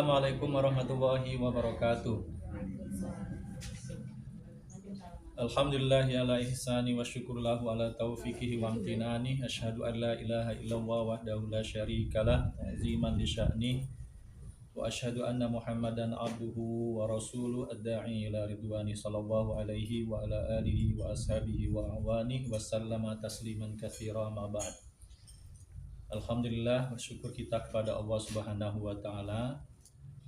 Assalamualaikum warahmatullahi wabarakatuh. Alhamdulillahi ala ihsani wa syukurlahu ala taufiqihi wa amtinani. Asyhadu an la ilaha illallah wahdahu la syarikalah ta'ziman li sya'ni. Wa asyhadu anna Muhammadan abduhu wa rasuluh ad-da'i ila ridwani sallallahu alaihi wa ala alihi wa ashabihi wa awani wa sallama tasliman katsira ma ba'd. Alhamdulillah, bersyukur kita kepada Allah Subhanahu wa taala.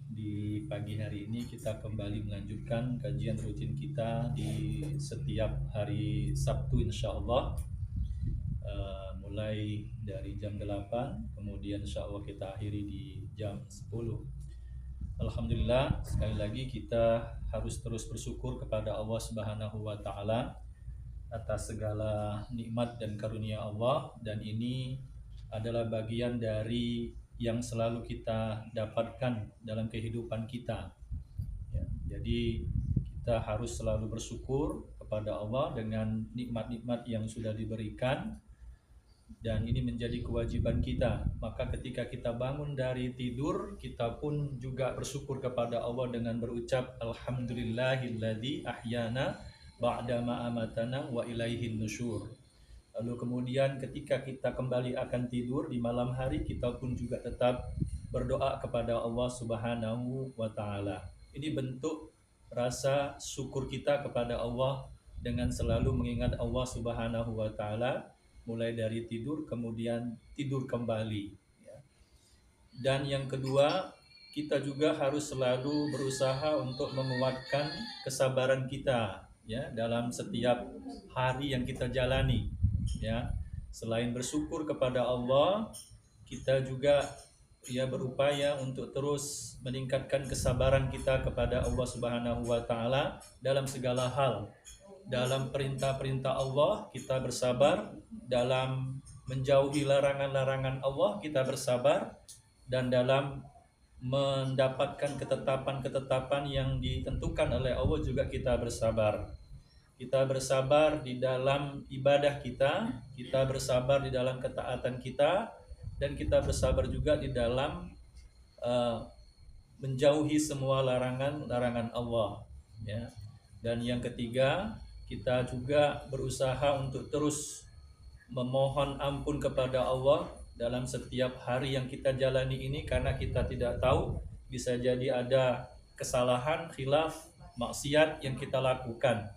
Di pagi hari ini kita kembali melanjutkan kajian rutin kita di setiap hari Sabtu insyaallah, mulai dari jam 8, kemudian insyaallah kita akhiri di jam 10. Alhamdulillah, sekali lagi kita harus terus bersyukur kepada Allah Subhanahu wa taala atas segala nikmat dan karunia Allah, dan ini adalah bagian dari yang selalu kita dapatkan dalam kehidupan kita. Ya, jadi kita harus selalu bersyukur kepada Allah dengan nikmat-nikmat yang sudah diberikan, dan ini menjadi kewajiban kita. Maka ketika kita bangun dari tidur, kita pun juga bersyukur kepada Allah dengan berucap Alhamdulillahilladzi ahyana ba'da ma amatana wa ilaihin nusyur. Lalu kemudian ketika kita kembali akan tidur di malam hari, kita pun juga tetap berdoa kepada Allah Subhanahu wa taala. Ini bentuk rasa syukur kita kepada Allah dengan selalu mengingat Allah Subhanahu wa taala, mulai dari tidur kemudian tidur kembali. Dan yang kedua, kita juga harus selalu berusaha untuk menguatkan kesabaran kita dalam setiap hari yang kita jalani. Selain bersyukur kepada Allah, kita juga berupaya untuk terus meningkatkan kesabaran kita kepada Allah Subhanahu wa taala dalam segala hal. Dalam perintah-perintah Allah kita bersabar, dalam menjauhi larangan-larangan Allah kita bersabar, dan dalam mendapatkan ketetapan-ketetapan yang ditentukan oleh Allah juga kita bersabar. Kita bersabar di dalam ibadah kita bersabar di dalam ketaatan kita, dan kita bersabar juga di dalam menjauhi semua larangan-larangan Allah. Dan yang ketiga, kita juga berusaha untuk terus memohon ampun kepada Allah dalam setiap hari yang kita jalani ini, karena kita tidak tahu, bisa jadi ada kesalahan, khilaf, maksiat yang kita lakukan.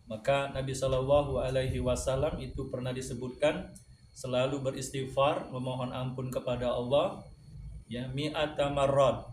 Maka Nabi Shallallahu Alaihi Wasallam itu pernah disebutkan selalu beristighfar, memohon ampun kepada Allah, mi'ata marrad,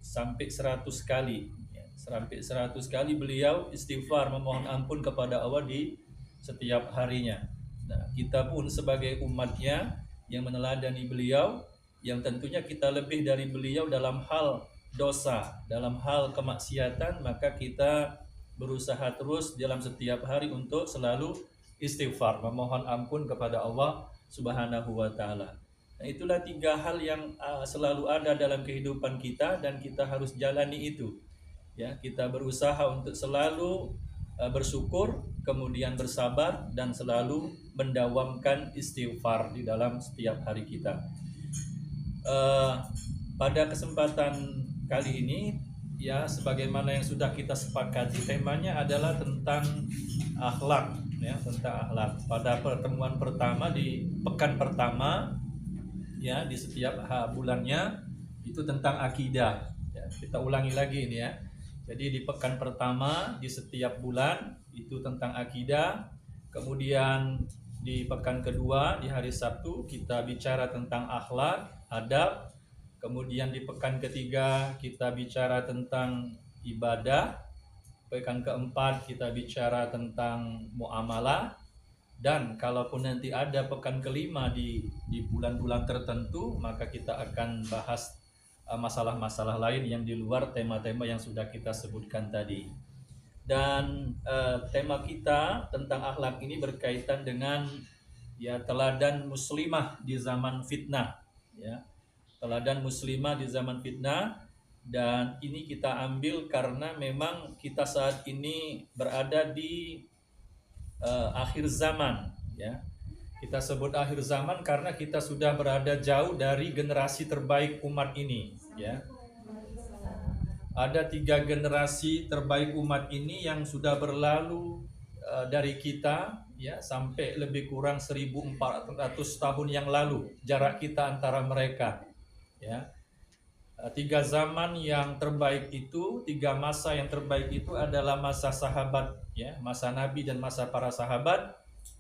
sampai 100 kali. Sampai 100 kali beliau istighfar, memohon ampun kepada Allah di setiap harinya. Nah, kita pun sebagai umatnya yang meneladani beliau, yang tentunya kita lebih dari beliau dalam hal dosa, dalam hal kemaksiatan, maka kita berusaha terus dalam setiap hari untuk selalu istighfar, memohon ampun kepada Allah Subhanahu wa taala. Nah, itulah 3 hal yang selalu ada dalam kehidupan kita, dan kita harus jalani itu. Kita berusaha untuk selalu bersyukur, kemudian bersabar, dan selalu mendawamkan istighfar di dalam setiap hari kita. Pada kesempatan kali ini, sebagaimana yang sudah kita sepakati, temanya adalah tentang akhlak, tentang akhlak. Pada pertemuan pertama di pekan pertama, di setiap bulannya itu tentang akidah. Kita ulangi lagi ini. Jadi di pekan pertama di setiap bulan itu tentang akidah. Kemudian di pekan kedua di hari Sabtu kita bicara tentang akhlak, adab. Kemudian di pekan ketiga kita bicara tentang ibadah. Pekan keempat kita bicara tentang muamalah. Dan kalaupun nanti ada pekan kelima di bulan-bulan tertentu, maka kita akan bahas masalah-masalah lain yang di luar tema-tema yang sudah kita sebutkan tadi. Dan tema kita tentang akhlak ini berkaitan dengan teladan muslimah di zaman fitnah. Teladan muslimah di zaman fitnah, dan ini kita ambil karena memang kita saat ini berada di akhir zaman. Kita sebut akhir zaman karena kita sudah berada jauh dari generasi terbaik umat ini. ya. Ada 3 generasi terbaik umat ini yang sudah berlalu dari kita ya sampai lebih kurang 1400 tahun yang lalu jarak kita antara mereka ya. 3 zaman yang terbaik itu, 3 masa yang terbaik itu adalah masa sahabat ya, masa Nabi dan masa para sahabat,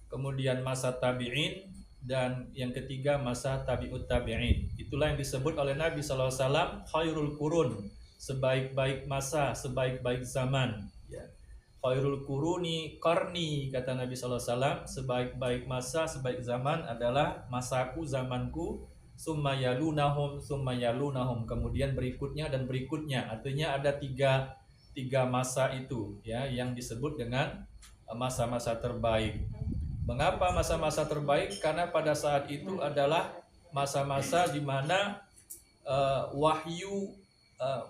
kemudian masa tabi'in, dan yang ketiga masa tabi'ut tabi'in. Itulah yang disebut oleh Nabi SAW khairul qurun, sebaik-baik masa, sebaik-baik zaman ya. Khairul quruni qarni, kata Nabi SAW, sebaik-baik masa, sebaik zaman adalah masaku, zamanku, summa yalunahum, kemudian berikutnya dan berikutnya. Artinya ada tiga masa itu ya yang disebut dengan masa-masa terbaik. Mengapa masa-masa terbaik? Karena pada saat itu adalah masa-masa di mana wahyu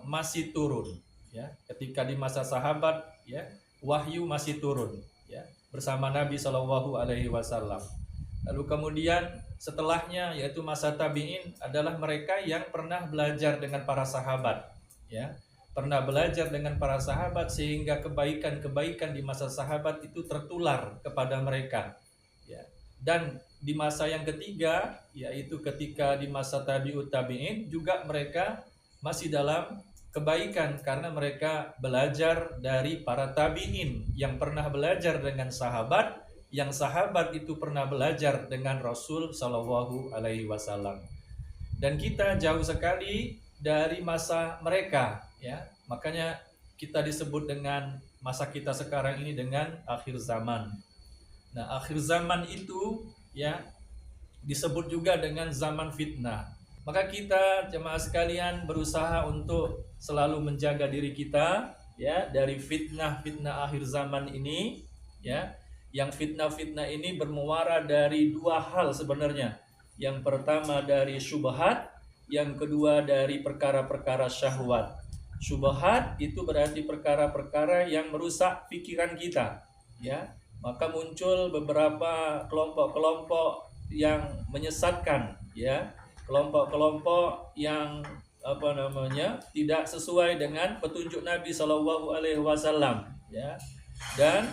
masih turun ya. Ketika di masa sahabat ya, wahyu masih turun ya bersama Nabi SAW. Lalu kemudian setelahnya yaitu masa tabi'in adalah mereka yang pernah belajar dengan para sahabat ya. Pernah belajar dengan para sahabat sehingga kebaikan-kebaikan di masa sahabat itu tertular kepada mereka ya. Dan di masa yang ketiga yaitu ketika di masa tabi'ut tabi'in juga mereka masih dalam kebaikan karena mereka belajar dari para tabi'in yang pernah belajar dengan sahabat, yang sahabat itu pernah belajar dengan Rasul Shallallahu Alaihi Wasallam. Dan kita jauh sekali dari masa mereka ya. Makanya kita disebut dengan masa kita sekarang ini dengan akhir zaman. Nah, akhir zaman itu ya disebut juga dengan zaman fitnah. Maka kita jemaah sekalian berusaha untuk selalu menjaga diri kita ya dari fitnah-fitnah akhir zaman ini ya. Yang fitnah-fitnah ini bermuara dari 2 hal sebenarnya. Yang pertama dari syubhat, yang kedua dari perkara-perkara syahwat. Syubhat itu berarti perkara-perkara yang merusak pikiran kita ya. Maka muncul beberapa kelompok-kelompok yang menyesatkan ya, kelompok-kelompok yang tidak sesuai dengan petunjuk Nabi Shallallahu Alaihi Wasallam ya. Dan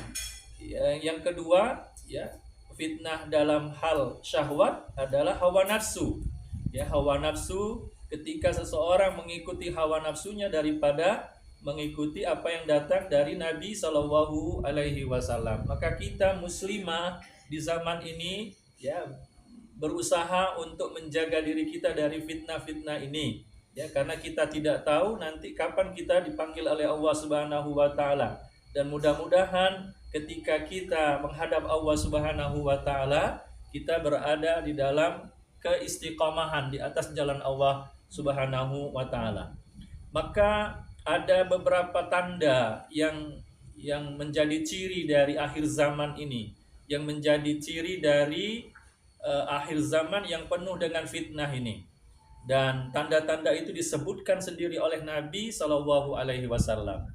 yang kedua ya, fitnah dalam hal syahwat adalah hawa nafsu ya. Hawa nafsu ketika seseorang mengikuti hawa nafsunya daripada mengikuti apa yang datang dari Nabi Shallallahu Alaihi Wasallam. Maka kita muslimah di zaman ini ya berusaha untuk menjaga diri kita dari fitnah-fitnah ini ya, karena kita tidak tahu nanti kapan kita dipanggil oleh Allah Subhanahu wa taala. Dan mudah-mudahan ketika kita menghadap Allah Subhanahu wa taala, kita berada di dalam keistiqomahan di atas jalan Allah Subhanahu wa taala. Maka ada beberapa tanda yang menjadi ciri dari akhir zaman ini, yang menjadi ciri dari akhir zaman yang penuh dengan fitnah ini. Dan tanda-tanda itu disebutkan sendiri oleh Nabi Shallallahu Alaihi Wasallam.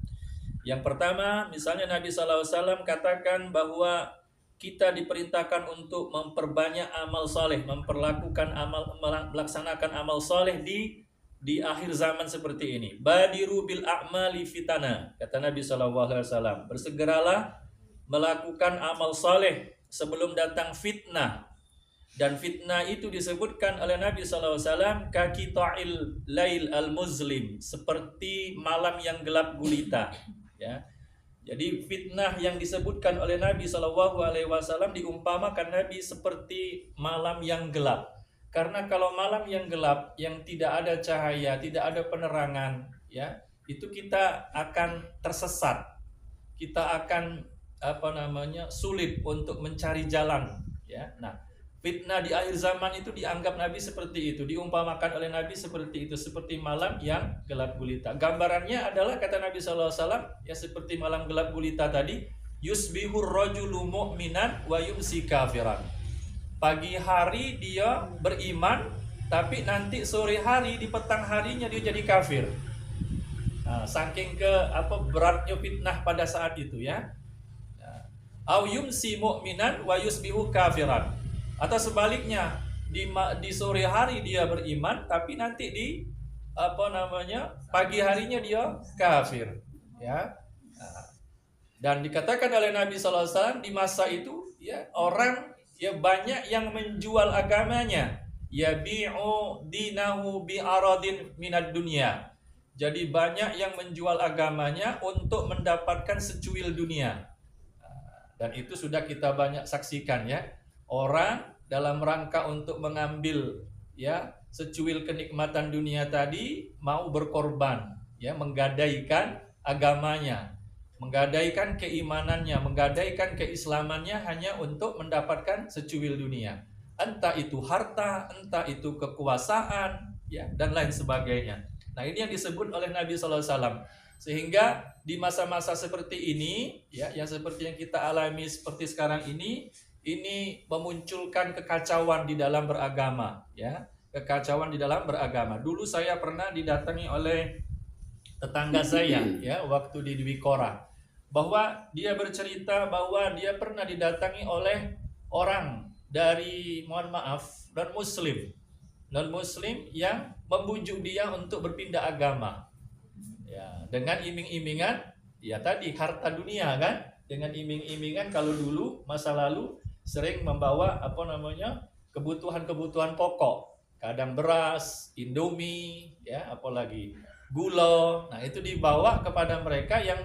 Yang pertama, misalnya Nabi SAW katakan bahwa kita diperintahkan untuk memperbanyak amal soleh, melaksanakan amal soleh di akhir zaman seperti ini. Badiru bil a'mali fitana, kata Nabi SAW. Bersegeralah melakukan amal soleh sebelum datang fitnah. Dan fitnah itu disebutkan oleh Nabi SAW kaki ta'il lail al-muzlim, seperti malam yang gelap gulita ya. Jadi fitnah yang disebutkan oleh Nabi SAW diumpamakan Nabi seperti malam yang gelap. Karena kalau malam yang gelap, yang tidak ada cahaya, tidak ada penerangan ya, itu kita akan tersesat. Kita akan sulit untuk mencari jalan ya. Nah, fitnah di akhir zaman itu dianggap Nabi seperti itu, diumpamakan oleh Nabi seperti itu, seperti malam yang gelap gulita. Gambarannya adalah kata Nabi SAW ya seperti malam gelap gulita tadi, yusbihur rajulu mu'minan wa yumsi kafiran. Pagi hari dia beriman, tapi nanti sore hari di petang harinya dia jadi kafir. Nah, saking beratnya fitnah pada saat itu ya. Au yumsi mu'minan wa yusbihu kafiran. Atau sebaliknya di sore hari dia beriman tapi nanti di pagi harinya dia kafir, ya. Nah, dan dikatakan oleh Nabi SAW di masa itu, ya, orang ya banyak yang menjual agamanya, ya bi'u dinahu bi'aradin minad dunya. Jadi banyak yang menjual agamanya untuk mendapatkan secuil dunia. Dan itu sudah kita banyak saksikan, ya. Orang dalam rangka untuk mengambil, ya, secuil kenikmatan dunia tadi mau berkorban, ya, menggadaikan agamanya, menggadaikan keimanannya, menggadaikan keislamannya hanya untuk mendapatkan secuil dunia. Entah itu harta, entah itu kekuasaan, ya, dan lain sebagainya. Nah, ini yang disebut oleh Nabi SAW. Sehingga di masa-masa seperti ini, ya, yang seperti yang kita alami seperti sekarang ini memunculkan kekacauan di dalam beragama, ya, kekacauan di dalam beragama. Dulu saya pernah didatangi oleh tetangga saya, ya, waktu di Dwi Korah, bahwa dia bercerita bahwa dia pernah didatangi oleh orang dari, mohon maaf, non muslim yang membujuk dia untuk berpindah agama. Ya, dengan iming-imingan, ya tadi harta dunia kan, dengan iming-imingan. Kalau dulu masa lalu sering membawa kebutuhan-kebutuhan pokok, kadang beras, Indomie, ya, apalagi gula. Nah, itu dibawa kepada mereka yang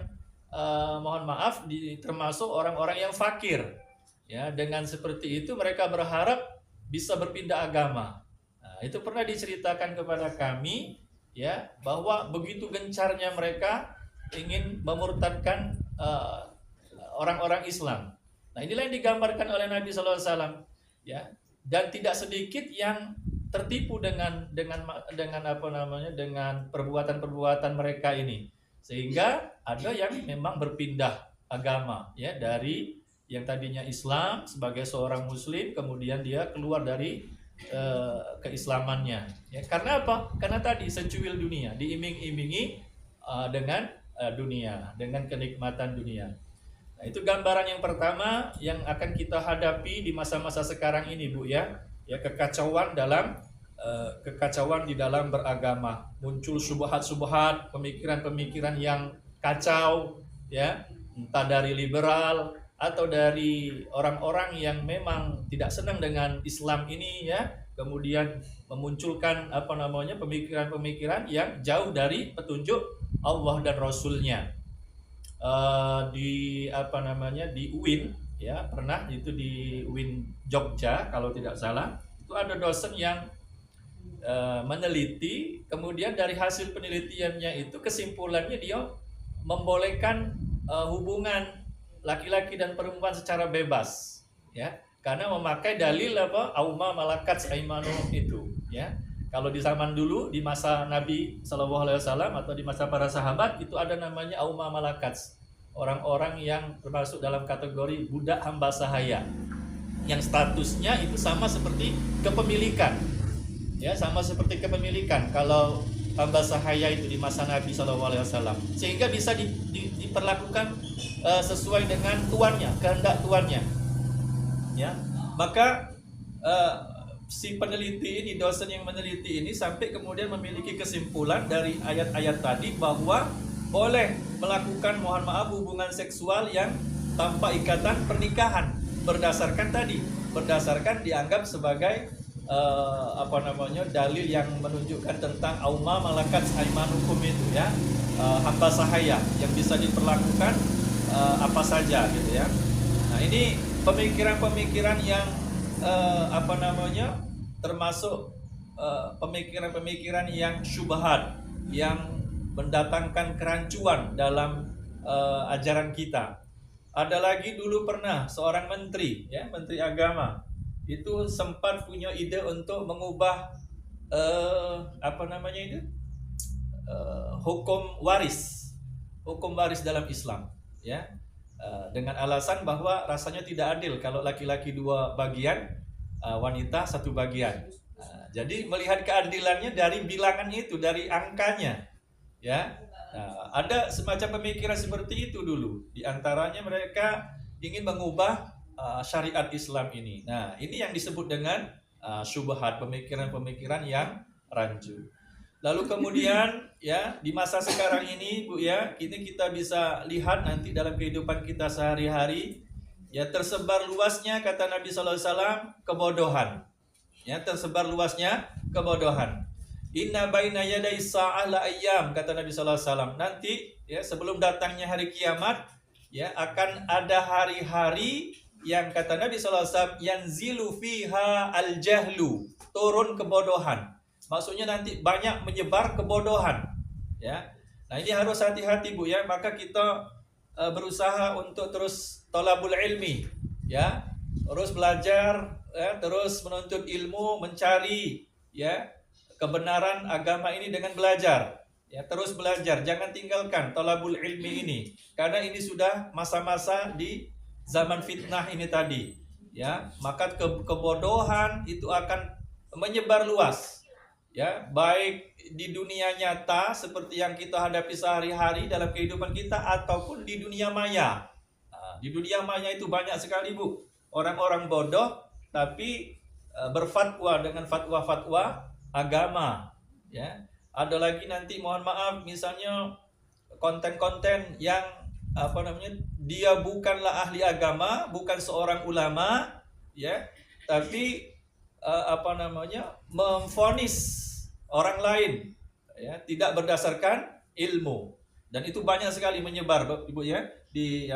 mohon maaf termasuk orang-orang yang fakir. Ya, dengan seperti itu mereka berharap bisa berpindah agama. Nah, itu pernah diceritakan kepada kami, ya, bahwa begitu gencarnya mereka ingin memurtadkan orang-orang Islam. Nah, inilah yang digambarkan oleh Nabi SAW, ya, dan tidak sedikit yang tertipu dengan perbuatan-perbuatan mereka ini, sehingga ada yang memang berpindah agama, ya, dari yang tadinya Islam sebagai seorang muslim, kemudian dia keluar dari keislamannya, ya. Karena apa? Karena tadi secuil dunia, diiming-imingi dengan dunia, dengan kenikmatan dunia. Nah, itu gambaran yang pertama yang akan kita hadapi di masa-masa sekarang ini, Bu, ya. Ya, kekacauan di dalam beragama. Muncul subhat-subhat, pemikiran-pemikiran yang kacau, ya, entah dari liberal atau dari orang-orang yang memang tidak senang dengan Islam ini, ya, kemudian memunculkan pemikiran-pemikiran yang jauh dari petunjuk Allah dan Rasulnya. Di UIN, ya, pernah itu di UIN Jogja kalau tidak salah, itu ada dosen yang meneliti, kemudian dari hasil penelitiannya itu kesimpulannya dia membolehkan hubungan laki-laki dan perempuan secara bebas, ya, karena memakai dalil auma malakat aimanu itu, ya. Kalau di zaman dulu, di masa Nabi SAW atau di masa para sahabat, itu ada namanya auma malakat, orang-orang yang termasuk dalam kategori budak hamba sahaya, yang statusnya itu sama seperti kepemilikan, ya, sama seperti kepemilikan kalau hamba sahaya itu di masa Nabi SAW, sehingga bisa diperlakukan sesuai dengan tuannya, kehendak tuannya, ya. Maka si peneliti ini, dosen yang meneliti ini, sampai kemudian memiliki kesimpulan dari ayat-ayat tadi bahwa boleh melakukan, mohon maaf, hubungan seksual yang tanpa ikatan pernikahan, berdasarkan dianggap sebagai dalil yang menunjukkan tentang auma malakat aimanukum itu, ya, hamba sahaya yang bisa diperlakukan apa saja, gitu, ya. Nah, ini pemikiran-pemikiran yang termasuk pemikiran-pemikiran yang syubhat, yang mendatangkan kerancuan dalam ajaran kita. Ada lagi dulu pernah seorang menteri, ya, menteri agama, itu sempat punya ide untuk mengubah hukum waris dalam Islam, ya, dengan alasan bahwa rasanya tidak adil kalau laki-laki 2 bagian, wanita 1 bagian. Jadi melihat keadilannya dari bilangan itu, dari angkanya, ya. Ada semacam pemikiran seperti itu dulu. Di antaranya mereka ingin mengubah syariat Islam ini. Nah, ini yang disebut dengan syubhat, pemikiran-pemikiran yang rancu. Lalu kemudian ya di masa sekarang ini Bu ya, ini kita bisa lihat nanti dalam kehidupan kita sehari-hari ya, tersebar luasnya kata Nabi sallallahu alaihi wasallam kebodohan. Ya, tersebar luasnya kebodohan. Inna baina yaday sa'ah la ayyam kata Nabi sallallahu alaihi wasallam. Nanti ya sebelum datangnya hari kiamat ya akan ada hari-hari yang kata Nabi sallallahu alaihi wasallam yanzilu fiha al-jahlu, turun kebodohan. Maksudnya nanti banyak menyebar kebodohan, ya. Nah ini harus hati-hati Bu ya. Maka kita berusaha untuk terus thalabul ilmi, ya, terus belajar, ya, terus menuntut ilmu, mencari, ya, kebenaran agama ini dengan belajar, ya, terus belajar. Jangan tinggalkan thalabul ilmi ini, karena ini sudah masa-masa di zaman fitnah ini tadi, ya. Maka kebodohan itu akan menyebar luas. Ya, baik di dunia nyata seperti yang kita hadapi sehari-hari dalam kehidupan kita ataupun di dunia maya. Nah, di dunia maya itu banyak sekali Bu, orang-orang bodoh tapi berfatwa dengan fatwa-fatwa agama. Ya, ada lagi nanti mohon maaf misalnya konten-konten yang dia bukanlah ahli agama, bukan seorang ulama, ya, tapi memvonis orang lain, ya, tidak berdasarkan ilmu, dan itu banyak sekali menyebar Ibu ya di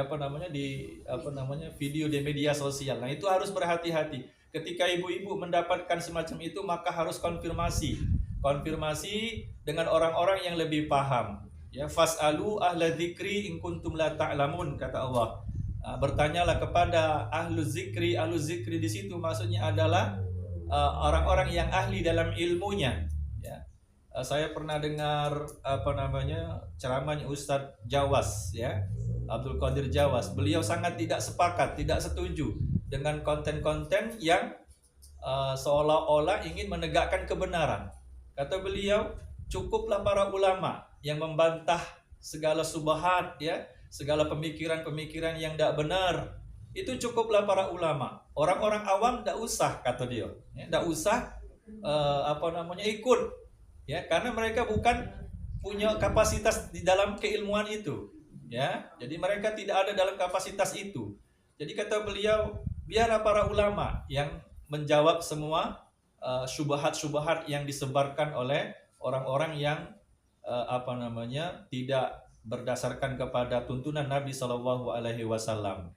video di media sosial. Nah itu harus berhati-hati ketika ibu-ibu mendapatkan semacam itu, maka harus konfirmasi dengan orang-orang yang lebih paham, ya. Fas'alu ahla dzikri in kuntum la ta'lamun kata Allah. Bertanyalah kepada ahlu zikri. Ahlu zikri di situ maksudnya adalah orang-orang yang ahli dalam ilmunya, ya. Saya pernah dengar ceramahnya Ustadz Jawas, ya, Abdul Qadir Jawas. Beliau sangat tidak sepakat, tidak setuju dengan konten-konten yang seolah-olah ingin menegakkan kebenaran. Kata beliau, cukuplah para ulama yang membantah segala subhat, ya, segala pemikiran-pemikiran yang tidak benar. Itu cukuplah para ulama. Orang-orang awam tidak usah, kata dia, ya, tidak usah ikut, ya, karena mereka bukan punya kapasitas di dalam keilmuan itu, ya. Jadi mereka tidak ada dalam kapasitas itu. Jadi kata beliau, biarlah para ulama yang menjawab semua syubhat-syubhat yang disebarkan oleh orang-orang yang tidak berdasarkan kepada tuntunan Nabi Shallallahu Alaihi Wasallam.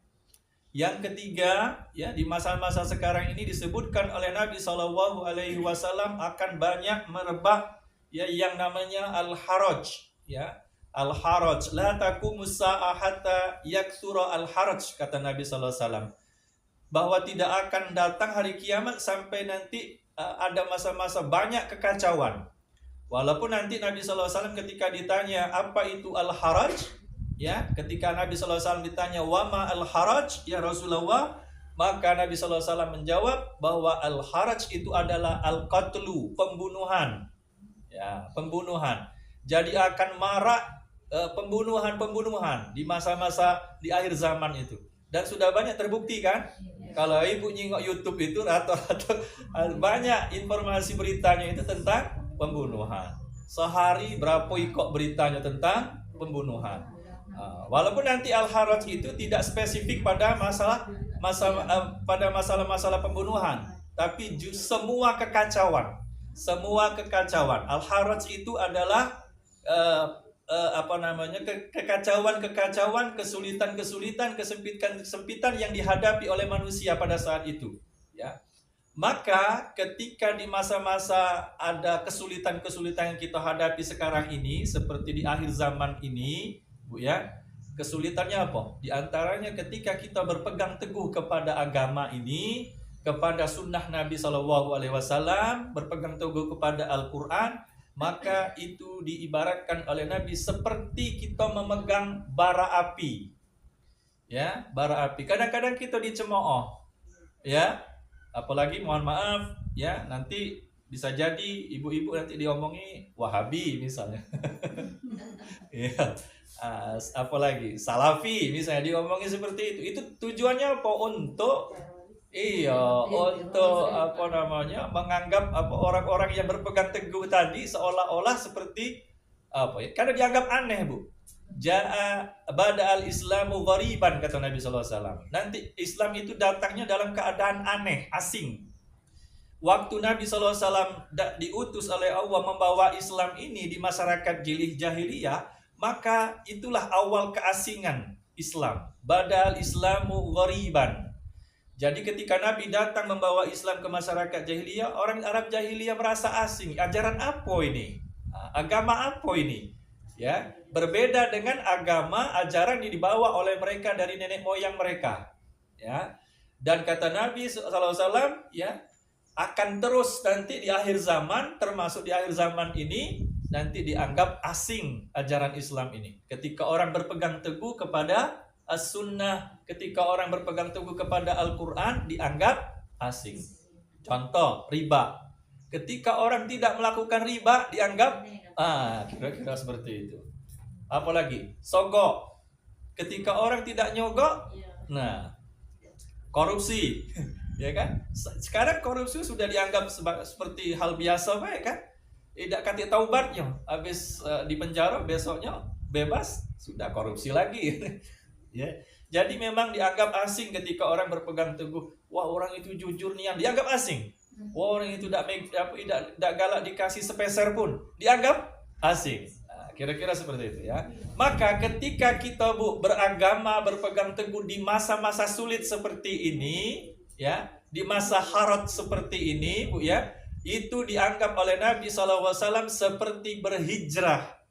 Yang ketiga, ya, di masa-masa sekarang ini disebutkan oleh Nabi Shallallahu Alaihi Wasallam akan banyak merebak, ya, yang namanya al-haraj, ya, al-haraj. La taqumus sa'ah hatta yaktsura al-haraj kata Nabi Shallallahu Alaihi Wasallam, bahwa tidak akan datang hari kiamat sampai nanti ada masa-masa banyak kekacauan. Walaupun nanti Nabi Shallallahu Alaihi Wasallam ketika ditanya apa itu al-haraj, ya, ketika Nabi sallallahu alaihi wasallam ditanya wama al-haraj ya Rasulullah, maka Nabi sallallahu alaihi wasallam menjawab bahwa al-haraj itu adalah al-qatlu, pembunuhan. Ya, pembunuhan. Jadi akan marak pembunuhan di masa-masa di akhir zaman itu. Dan sudah banyak terbukti kan? Kalau ibu nyingok YouTube itu rata-rata banyak informasi beritanya itu tentang pembunuhan. Sehari berapa ikut beritanya tentang pembunuhan. Walaupun nanti al-haraj itu tidak spesifik pada masalah-masalah pembunuhan, tapi semua kekacauan. Al-haraj itu adalah kekacauan, kesulitan, kesempitan yang dihadapi oleh manusia pada saat itu, ya. Maka ketika di masa-masa ada kesulitan yang kita hadapi sekarang ini, seperti di akhir zaman ini, Bu ya, kesulitannya apa? Di antaranya ketika kita berpegang teguh kepada agama ini, kepada sunnah Nabi Shallallahu Alaihi Wasallam, berpegang teguh kepada Al-Quran, maka itu diibaratkan oleh Nabi seperti kita memegang bara api, ya, bara api. Kadang-kadang kita dicemooh, ya, apalagi mohon maaf, ya, nanti bisa jadi ibu-ibu nanti diomongi Wahabi misalnya, ya. Apalagi Salafi misalnya diomongin seperti itu tujuannya apa? Untuk Iya, untuk apa namanya menganggap apa orang-orang yang berpegang teguh tadi seolah-olah seperti apa ya? Karena dianggap aneh, Bu. Ja'a bada'al Islamu ghariban kata Nabi sallallahu alaihi wasallam. Nanti Islam itu datangnya dalam keadaan aneh, asing. Waktu Nabi sallallahu alaihi wasallam diutus oleh Allah membawa Islam ini di masyarakat jahiliyah, maka itulah awal keasingan Islam. Bada'al Islamu ghariban. Jadi ketika Nabi datang membawa Islam ke masyarakat jahiliyah, orang Arab jahiliyah merasa asing. Ajaran apa ini? Agama apa ini? Ya, berbeda dengan agama ajaran yang dibawa oleh mereka dari nenek moyang mereka. Ya. Dan kata Nabi SAW, ya, akan terus nanti di akhir zaman, termasuk di akhir zaman ini, nanti dianggap asing ajaran Islam ini. Ketika orang berpegang teguh kepada As-Sunnah, ketika orang berpegang teguh kepada Al-Quran, dianggap asing. Contoh, riba. Ketika orang tidak melakukan riba, dianggap kira-kira seperti itu. Apalagi, sogok. Ketika orang tidak nyogok, nah, korupsi. Ya kan? Sekarang korupsi sudah dianggap seperti hal biasa, baik kan? Tidak kata taubatnya, habis di penjara, besoknya bebas, sudah korupsi lagi. Ya, jadi memang dianggap asing ketika orang berpegang teguh. Wah, orang itu jujur nih, yang dianggap asing. Wah, orang itu tidak galak dikasih sepeser pun, dianggap asing. Nah, kira-kira seperti itu ya. Maka ketika kita beragama, berpegang teguh di masa-masa sulit seperti ini, ya, di masa harat seperti ini, Bu ya, itu dianggap oleh Nabi SAW seperti berhijrah.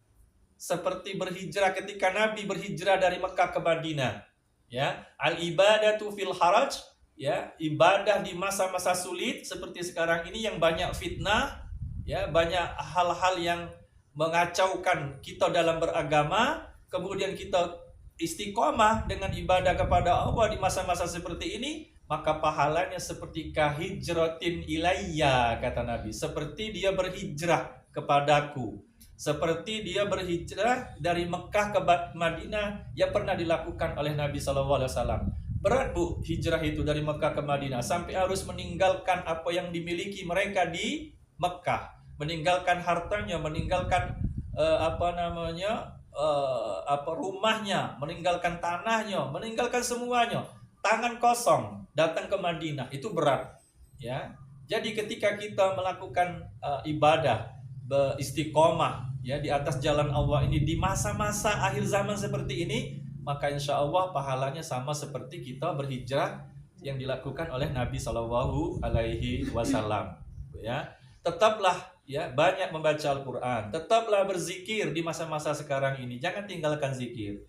Seperti berhijrah ketika Nabi berhijrah dari Mekah ke Madinah. Ya, al-ibadatu fil haraj, ya, ibadah di masa-masa sulit seperti sekarang ini yang banyak fitnah, ya, banyak hal-hal yang mengacaukan kita dalam beragama, kemudian kita istiqomah dengan ibadah kepada Allah di masa-masa seperti ini, maka pahalanya seperti kahijratin ilayya kata Nabi, seperti dia berhijrah kepadaku. Seperti dia berhijrah dari Mekah ke Madinah yang pernah dilakukan oleh Nabi SAW. Berat, Bu, hijrah itu dari Mekah ke Madinah sampai harus meninggalkan apa yang dimiliki mereka di Mekah, meninggalkan hartanya, meninggalkan rumahnya, meninggalkan tanahnya, meninggalkan semuanya, tangan kosong datang ke Madinah. Itu berat, ya. Jadi ketika kita melakukan ibadah, beristiqomah, ya, di atas jalan Allah ini di masa-masa akhir zaman seperti ini, maka insya Allah pahalanya sama seperti kita berhijrah yang dilakukan oleh Nabi Shallallahu Alaihi Wasallam. Ya, tetaplah, ya, banyak membaca Al-Quran, tetaplah berzikir di masa-masa sekarang ini, jangan tinggalkan zikir.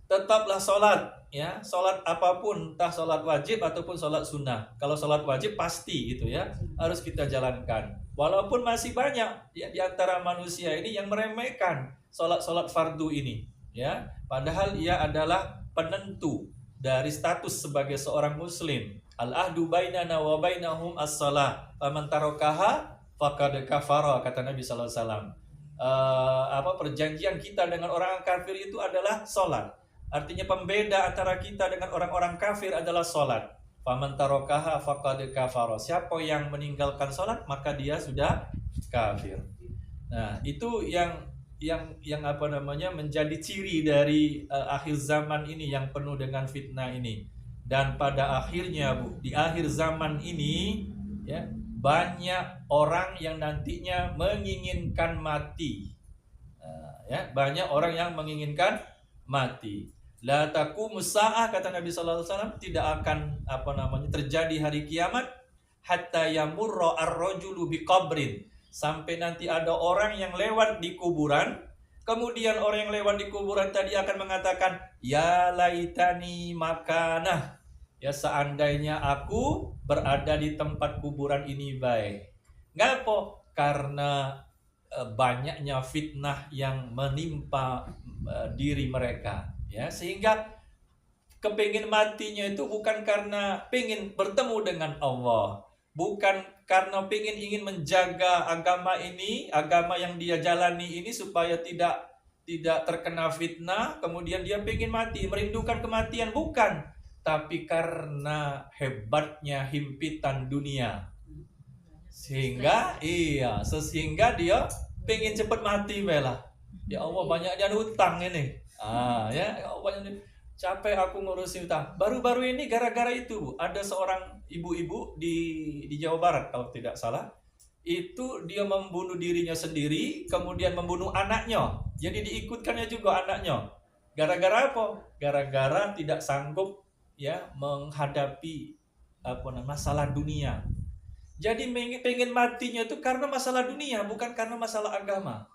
Tetaplah sholat, ya, sholat apapun, entah sholat wajib ataupun sholat sunnah. Kalau sholat wajib pasti gitu ya, harus kita jalankan. Walaupun masih banyak, ya, di antara manusia ini yang meremehkan sholat fardu ini, ya, padahal ia adalah penentu dari status sebagai seorang muslim. Al-ahdu bainana wa bainahum as-shalah, faman tarakaha faqad kafara kata Nabi sallallahu alaihi wasallam. Perjanjian kita dengan orang kafir itu adalah sholat. Artinya pembeda antara kita dengan orang-orang kafir adalah sholat. Faman tarakaha faqad kafara. Siapa yang meninggalkan sholat maka dia sudah kafir. Nah, itu yang menjadi ciri dari akhir zaman ini yang penuh dengan fitnah ini. Dan pada akhirnya, Bu, di akhir zaman ini, ya, banyak orang yang nantinya menginginkan mati. Ya, banyak orang yang menginginkan mati. La taqumus saah kata Nabi sallallahu alaihi wasallam, tidak akan terjadi hari kiamat hatta yamurra ar-rajulu biqabrin, sampai nanti ada orang yang lewat di kuburan, kemudian orang yang lewat di kuburan tadi akan mengatakan, ya laitani makanah, ya seandainya aku berada di tempat kuburan ini baik. Ngapa? Karena banyaknya fitnah yang menimpa diri mereka, ya, sehingga kepingin matinya itu bukan karena pingin bertemu dengan Allah, bukan karena ingin menjaga agama ini, agama yang dia jalani ini supaya tidak terkena fitnah, kemudian dia pingin mati, merindukan kematian, bukan. tapi karena hebatnya himpitan dunia, sehingga dia pengen cepat mati bela. Ya Allah, banyak dia hutang ini. Ya Allah, banyak capek aku ngurusin utang. Baru-baru ini gara-gara itu, Bu, ada seorang ibu-ibu di Jawa Barat kalau tidak salah. Itu dia membunuh dirinya sendiri, kemudian membunuh anaknya. Jadi diikutkannya juga anaknya. Gara-gara apa? Gara-gara tidak sanggup ya menghadapi masalah dunia. Jadi pengen matinya itu karena masalah dunia, bukan karena masalah agama.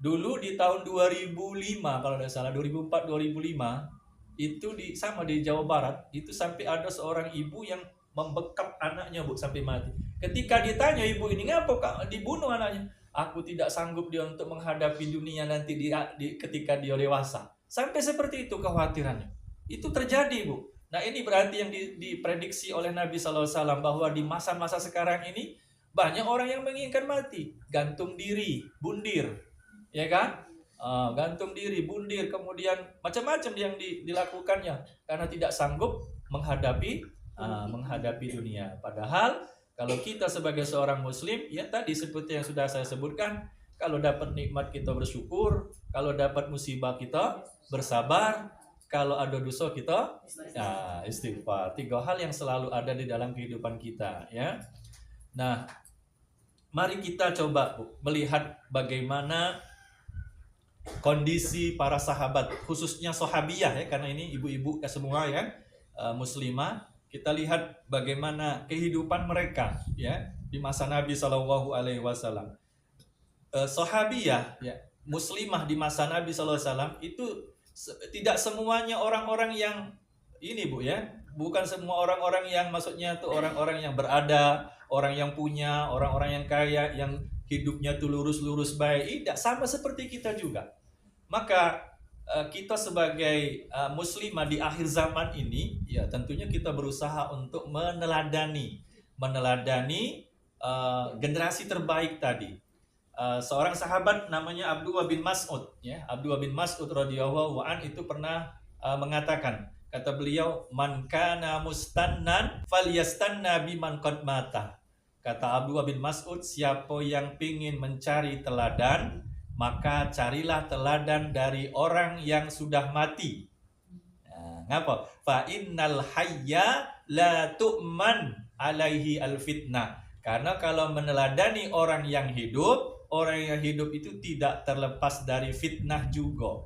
Dulu di tahun 2005 kalau tidak salah, 2004-2005 itu di Jawa Barat itu sampai ada seorang ibu yang membekap anaknya, Bu, sampai mati. Ketika ditanya ibu ini, ngapa Kak dibunuh anaknya? Aku tidak sanggup dia untuk menghadapi dunia nanti ketika dia dewasa. Sampai seperti itu kekhawatirannya. Itu terjadi, Bu. Nah, ini berarti yang diprediksi oleh Nabi SAW bahwa di masa-masa sekarang ini banyak orang yang menginginkan mati, gantung diri, bundir, ya kan? Gantung diri, bundir, kemudian macam-macam yang dilakukannya karena tidak sanggup menghadapi dunia. Padahal kalau kita sebagai seorang muslim, ya tadi seperti yang sudah saya sebutkan, kalau dapat nikmat kita bersyukur, kalau dapat musibah kita bersabar, kalau ada dosa kita istighfar. 3 hal yang selalu ada di dalam kehidupan kita, ya. Nah, mari kita coba, Bu, melihat bagaimana kondisi para sahabat, khususnya sahabiyah ya, karena ini ibu-ibu semua ya, muslimah. Kita lihat bagaimana kehidupan mereka ya di masa Nabi SAW. Sahabiyah ya, muslimah di masa Nabi SAW itu tidak semuanya orang-orang yang ini, Bu, ya. Bukan semua orang-orang yang maksudnya tuh orang-orang yang berada, orang yang punya, orang-orang yang kaya, yang hidupnya tuh lurus-lurus baik. Tidak, sama seperti kita juga. Maka kita sebagai muslimah di akhir zaman ini, ya tentunya kita berusaha untuk meneladani generasi terbaik tadi. Seorang sahabat namanya Abdullah bin Mas'ud, ya. Abdullah bin Mas'ud radhiyallahu an itu pernah mengatakan, kata beliau, man kana mustannan falyastanna biman qad mata. Kata Abdullah bin Mas'ud, siapa yang ingin mencari teladan, maka carilah teladan dari orang yang sudah mati. Ngapa? Fa innal hayya la tu'man alaihi alfitnah. Karena kalau meneladani orang yang hidup itu tidak terlepas dari fitnah juga.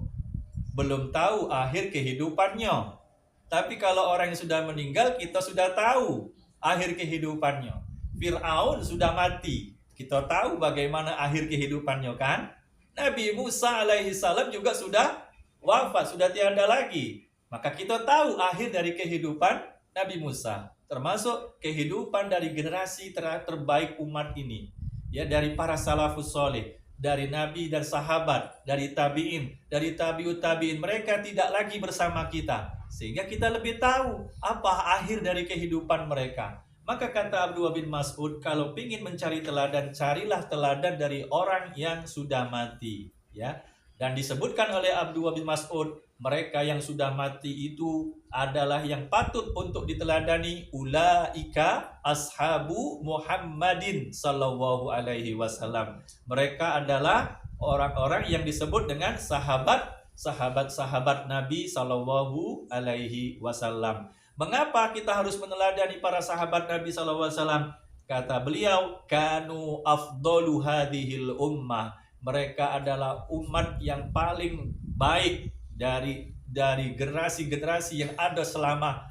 Belum tahu akhir kehidupannya. Tapi kalau orang yang sudah meninggal, kita sudah tahu akhir kehidupannya. Fir'aun sudah mati, kita tahu bagaimana akhir kehidupannya, kan? Nabi Musa alaihissalam juga sudah wafat, sudah tiada lagi. Maka kita tahu akhir dari kehidupan Nabi Musa, termasuk kehidupan dari generasi terbaik umat ini, ya, dari para salafus soleh, dari nabi dan sahabat, dari tabi'in, dari tabi'ut tabi'in. Mereka tidak lagi bersama kita, sehingga kita lebih tahu apa akhir dari kehidupan mereka. Maka kata Abdullah bin Mas'ud, kalau ingin mencari teladan, carilah teladan dari orang yang sudah mati, ya. Dan disebutkan oleh Abdullah bin Mas'ud, mereka yang sudah mati itu adalah yang patut untuk diteladani. Ulaika ashabu Muhammadin sallallahu alaihi wasallam. Mereka adalah orang-orang yang disebut dengan sahabat-sahabat Nabi sallallahu alaihi wasallam. Mengapa kita harus meneladani para sahabat Nabi SAW? Kata beliau, kanu afdalu hadhil ummah. Mereka adalah umat yang paling baik dari generasi-generasi yang ada selama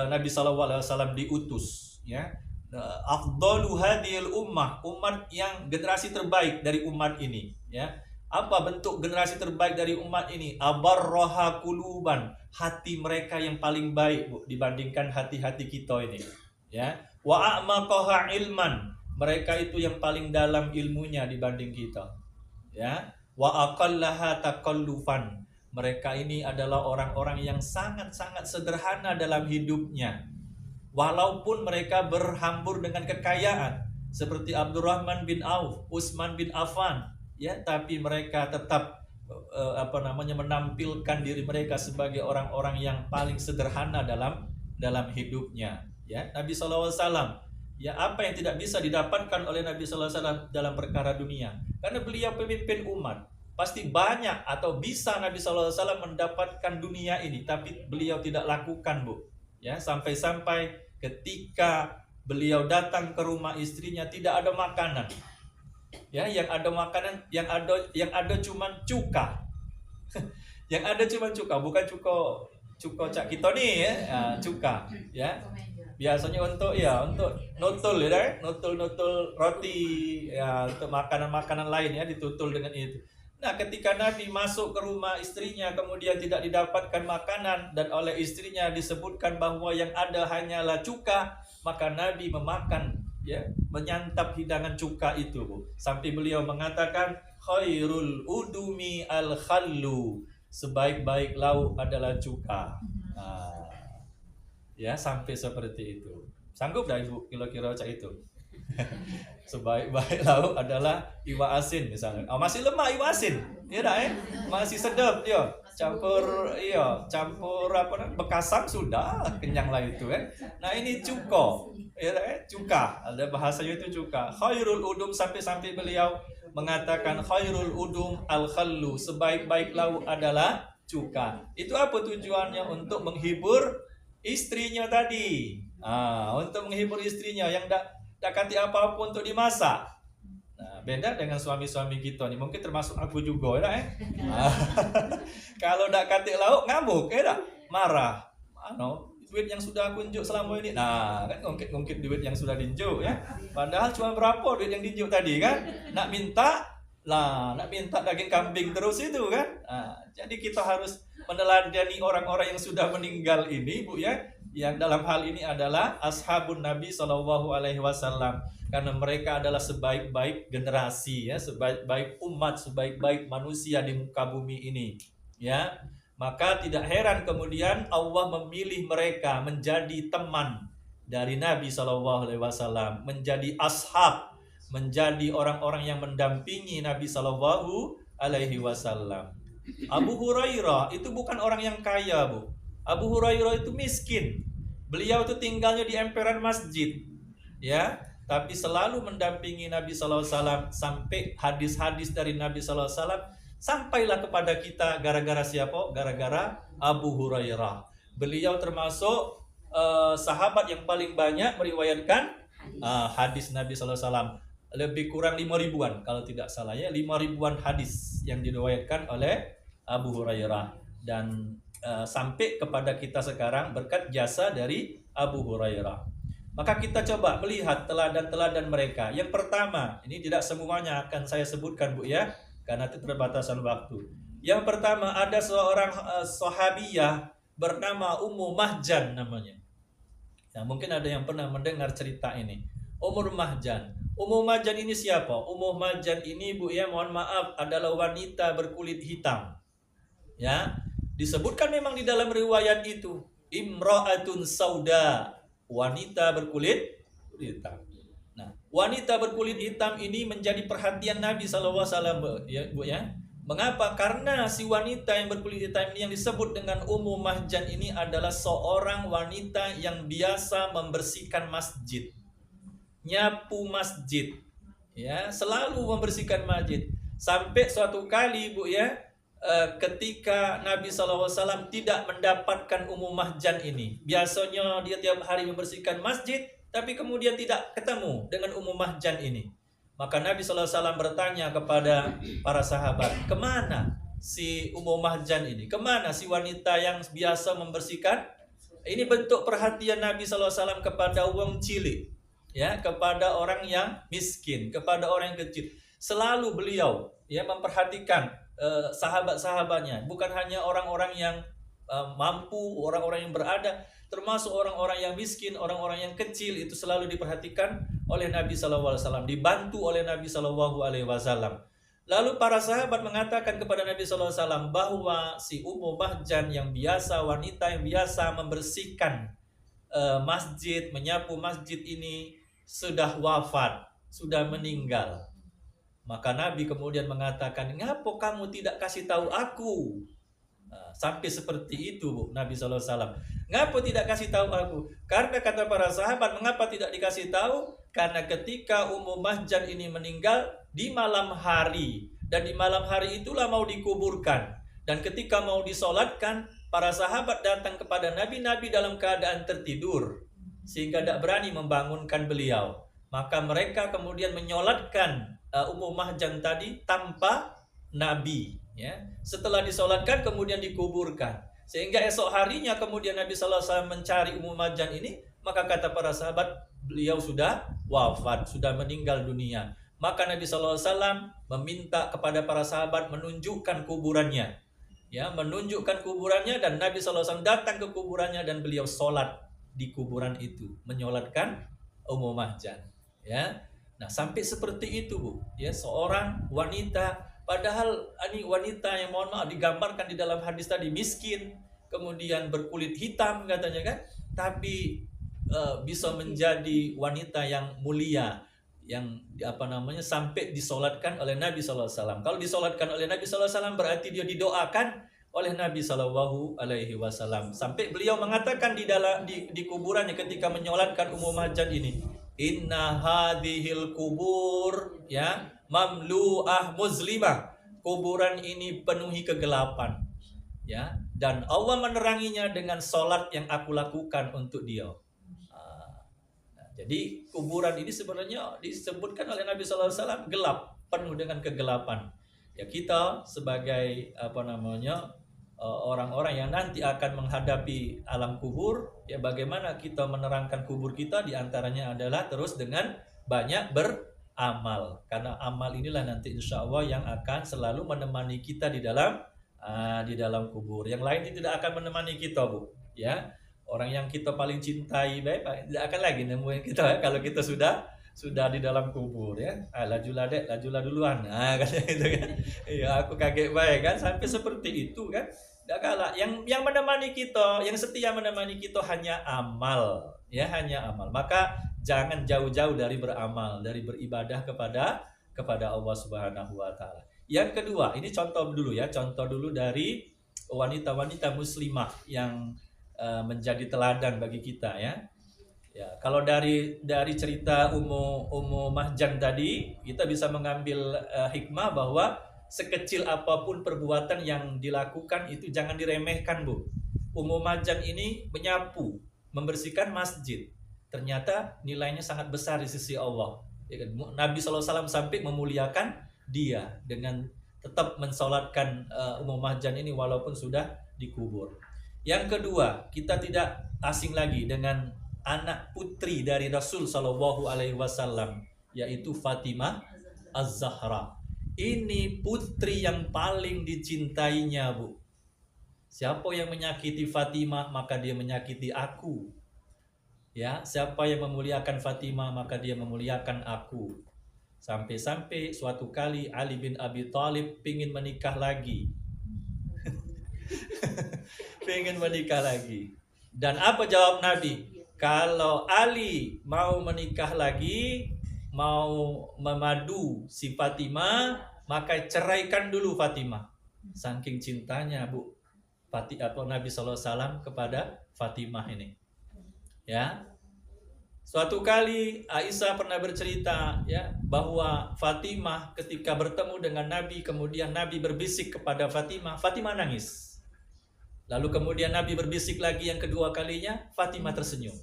Nabi SAW diutus. Ya, afdalu hadhil ummah, umat yang generasi terbaik dari umat ini. Ya. Apa bentuk generasi terbaik dari umat ini? Abarroha kuluban, hati mereka yang paling baik, Bu, dibandingkan hati-hati kita ini, ya. Wa a'maqaha ilman, mereka itu yang paling dalam ilmunya dibanding kita, ya. Wa aqallaha taqallufan, mereka ini adalah orang-orang yang sangat-sangat sederhana dalam hidupnya, walaupun mereka berhambur dengan kekayaan seperti Abdurrahman bin Auf, Utsman bin Affan, ya, tapi mereka tetap menampilkan diri mereka sebagai orang-orang yang paling sederhana dalam hidupnya. Ya, Nabi SAW, ya apa yang tidak bisa didapatkan oleh Nabi SAW dalam perkara dunia? Karena beliau pemimpin umat, pasti banyak atau bisa Nabi SAW mendapatkan dunia ini, tapi beliau tidak lakukan, Bu. Ya, sampai-sampai ketika beliau datang ke rumah istrinya tidak ada makanan. Ya, yang ada makanan, yang ada cuma cuka. Yang ada cuma cuka, bukan cuka cak kita nih ya, cuka, ya. Biasanya untuk nutul ya, nutul roti ya, untuk makanan-makanan lain ya, ditutul dengan itu. Nah, ketika Nabi masuk ke rumah istrinya kemudian tidak didapatkan makanan dan oleh istrinya disebutkan bahwa yang ada hanyalah cuka, maka Nabi memakan, ya, menyantap hidangan cuka itu, Bu. Sampai beliau mengatakan khairul udumi al-khallu, sebaik-baik lauk adalah cuka. Nah, ya, sampai seperti itu. Sanggup dah Ibu kira-kira cak itu? Sebaik-baik lauk adalah iwa asin misalnya. Masih lemah iwa asin. Ya dah masih sedap dia. Campur apa namanya? Bekasam sudah kenyang lah itu kan. Nah, ini cuko. Ya dah cuka. Ada bahasanya itu cuka. Khairul udum, sampai beliau mengatakan khairul udum al-khallu, sebaik-baik lauk adalah cuka. Itu apa tujuannya? Untuk menghibur istrinya tadi. Untuk menghibur istrinya yang tak kati apa-apa untuk dimasak. Nah, beda dengan suami-suami kita nih, mungkin termasuk aku juga ya. Kalau tak kati lauk ngamuk ya, marah. Duit yang sudah aku injuk selama ini. Nah, kan ngungkit duit yang sudah diinjuk ya. Padahal cuma berapa duit yang diinjuk tadi kan? Nak minta daging kambing terus itu kan. Jadi kita harus meneladani orang-orang yang sudah meninggal ini, Bu ya. Yang dalam hal ini adalah ashabun Nabi SAW, karena mereka adalah sebaik-baik generasi ya, sebaik-baik umat, sebaik-baik manusia di muka bumi ini ya. Maka tidak heran kemudian Allah memilih mereka menjadi teman dari Nabi SAW, menjadi ashab, menjadi orang-orang yang mendampingi Nabi SAW. Abu Hurairah itu bukan orang yang kaya, Bu. Abu Hurairah itu miskin. Beliau itu tinggalnya di emperan masjid, ya. Tapi selalu mendampingi Nabi SAW sampai hadis-hadis dari Nabi SAW sampailah kepada kita gara-gara siapa? Gara-gara Abu Hurairah. Beliau termasuk sahabat yang paling banyak meriwayatkan hadis Nabi SAW. Lebih kurang 5.000-an kalau tidak salah ya, 5.000-an hadis yang diriwayatkan oleh Abu Hurairah. Dan sampai kepada kita sekarang berkat jasa dari Abu Hurairah. Maka kita coba melihat teladan-teladan mereka. Yang pertama, ini tidak semuanya akan saya sebutkan, Bu ya, karena keterbatasan waktu. Yang pertama, ada seorang sahabiyah bernama Ummu Mahjan namanya. Nah, mungkin ada yang pernah mendengar cerita ini. Ummu Mahjan. Ummu Mahjan ini siapa? Ummu Mahjan ini, Bu ya, mohon maaf, adalah wanita berkulit hitam. Ya, disebutkan memang di dalam riwayat itu imra'atun sauda, wanita berkulit hitam. Nah, wanita berkulit hitam ini menjadi perhatian Nabi SAW ya, Bu ya. Mengapa? Karena si wanita yang berkulit hitam ini yang disebut dengan Ummu Mahjan ini adalah seorang wanita yang biasa membersihkan masjid, nyapu masjid, ya, selalu membersihkan masjid. Sampai suatu kali, Bu ya, ketika Nabi SAW tidak mendapatkan Ummu Mahjan ini. Biasanya dia tiap hari membersihkan masjid, tapi kemudian tidak ketemu dengan Ummu Mahjan ini. Maka Nabi SAW bertanya kepada para sahabat, kemana si Ummu Mahjan ini? Kemana si wanita yang biasa membersihkan? Ini bentuk perhatian Nabi SAW kepada wong cilik, ya, kepada orang yang miskin, kepada orang yang kecil. Selalu beliau ya memperhatikan sahabat-sahabatnya, bukan hanya orang-orang yang mampu, orang-orang yang berada, termasuk orang-orang yang miskin, orang-orang yang kecil itu selalu diperhatikan oleh Nabi SAW, dibantu oleh Nabi SAW. Lalu para sahabat mengatakan kepada Nabi SAW bahwa si Ummu Mahjan yang biasa, wanita yang biasa membersihkan masjid, menyapu masjid ini sudah wafat, sudah meninggal. Maka Nabi kemudian mengatakan, "Ngapa kamu tidak kasih tahu aku?" Nah, sampai seperti itu, Bu, Nabi SAW. Ngapa tidak kasih tahu aku? Karena kata para sahabat, mengapa tidak dikasih tahu? Karena ketika Ummu Mahjan ini meninggal di malam hari, dan di malam hari itulah mau dikuburkan. Dan ketika mau disolatkan, para sahabat datang kepada Nabi dalam keadaan tertidur, sehingga tidak berani membangunkan beliau. Maka mereka kemudian menyolatkan Ummu Mahjan tadi tanpa Nabi, ya. Setelah disolatkan kemudian dikuburkan, sehingga esok harinya kemudian Nabi SAW mencari Ummu Mahjan ini, maka kata para sahabat, beliau sudah wafat, sudah meninggal dunia. Maka Nabi SAW meminta kepada para sahabat menunjukkan kuburannya, ya, menunjukkan kuburannya, dan Nabi SAW datang ke kuburannya dan beliau sholat di kuburan itu, menyolatkan Ummu Mahjan, ya. Nah, sampai seperti itu, Bu, ya, seorang wanita, padahal ini wanita yang, mohon maaf, digambarkan di dalam hadis tadi miskin, kemudian berkulit hitam katanya kan, tapi bisa menjadi wanita yang mulia, yang sampai disolatkan oleh Nabi SAW. Kalau disolatkan oleh Nabi SAW berarti dia didoakan oleh Nabi SAW. Sampai beliau mengatakan di kuburannya ketika menyolatkan Ummu Mahjan ini, "Inna hadhil kubur, ya, mamlu'ah muzlimah." Kuburan ini penuhi kegelapan, ya, dan Allah meneranginya dengan solat yang aku lakukan untuk dia. Jadi kuburan ini sebenarnya disebutkan oleh Nabi SAW gelap, penuh dengan kegelapan. Ya, kita sebagai orang-orang yang nanti akan menghadapi alam kubur, ya, bagaimana kita menerangkan kubur kita, diantaranya adalah terus dengan banyak beramal. Karena amal inilah nanti insya Allah yang akan selalu menemani kita di dalam kubur. Yang lain tidak akan menemani kita, Bu, ya. Orang yang kita paling cintai tidak akan lagi nemuin kita, ya, kalau kita sudah di dalam kubur, ya. Lajulah dek, lajulah duluan. Nah, katanya itu kan. Iya, aku kaget baik kan, sampai seperti itu kan. Tidak kalah. Yang menemani kita, yang setia menemani kita hanya amal, ya, hanya amal. Maka jangan jauh-jauh dari beramal, dari beribadah kepada Allah Subhanahu wa taala. Yang kedua, ini contoh dulu dari wanita-wanita muslimah yang menjadi teladan bagi kita, ya. Ya, kalau dari cerita Ummu Mahjan tadi, kita bisa mengambil hikmah bahwa sekecil apapun perbuatan yang dilakukan itu jangan diremehkan, Bu. Ummu Mahjan ini menyapu, membersihkan masjid. Ternyata nilainya sangat besar di sisi Allah. Ya, Nabi SAW sampai memuliakan dia dengan tetap mensolatkan Ummu Mahjan ini walaupun sudah dikubur. Yang kedua, kita tidak asing lagi dengan anak putri dari Rasul Shallallahu Alaihi Wasallam, yaitu Fatimah Az-Zahra. Ini putri yang paling dicintainya, Bu. Siapa yang menyakiti Fatimah, maka dia menyakiti aku. Ya, siapa yang memuliakan Fatimah, maka dia memuliakan aku. Sampai-sampai suatu kali Ali bin Abi Thalib ingin menikah lagi. Pengen menikah lagi. Dan apa jawab Nabi? Kalau Ali mau menikah lagi, mau memadu si Fatimah, maka ceraikan dulu Fatimah. Saking cintanya, Bu, Nabi SAW kepada Fatimah ini. Ya. Suatu kali Aisyah pernah bercerita, ya, bahwa Fatimah ketika bertemu dengan Nabi, kemudian Nabi berbisik kepada Fatimah, Fatimah nangis. Lalu kemudian Nabi berbisik lagi yang kedua kalinya, Fatimah tersenyum.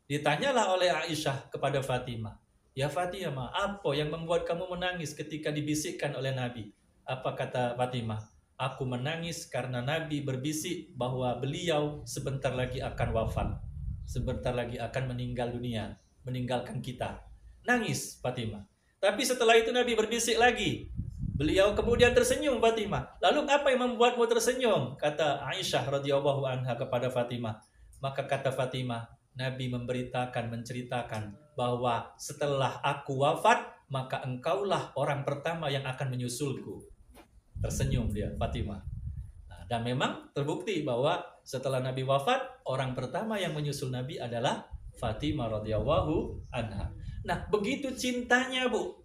Ditanyalah oleh Aisyah kepada Fatimah, "Ya Fatimah, apa yang membuat kamu menangis ketika dibisikkan oleh Nabi?" Apa kata Fatimah? "Aku menangis karena Nabi berbisik bahwa beliau sebentar lagi akan wafat. Sebentar lagi akan meninggal dunia, meninggalkan kita." Nangis Fatimah. Tapi setelah itu Nabi berbisik lagi. Beliau kemudian tersenyum, Fatimah. "Lalu apa yang membuatmu tersenyum?" Kata Aisyah radhiyallahu anha kepada Fatimah. Maka kata Fatimah, Nabi menceritakan bahwa setelah aku wafat, maka engkaulah orang pertama yang akan menyusulku. Tersenyum dia, Fatimah. Nah, dan memang terbukti bahwa setelah Nabi wafat, orang pertama yang menyusul Nabi adalah Fatimah radhiyallahu anha. Nah, begitu cintanya, Bu,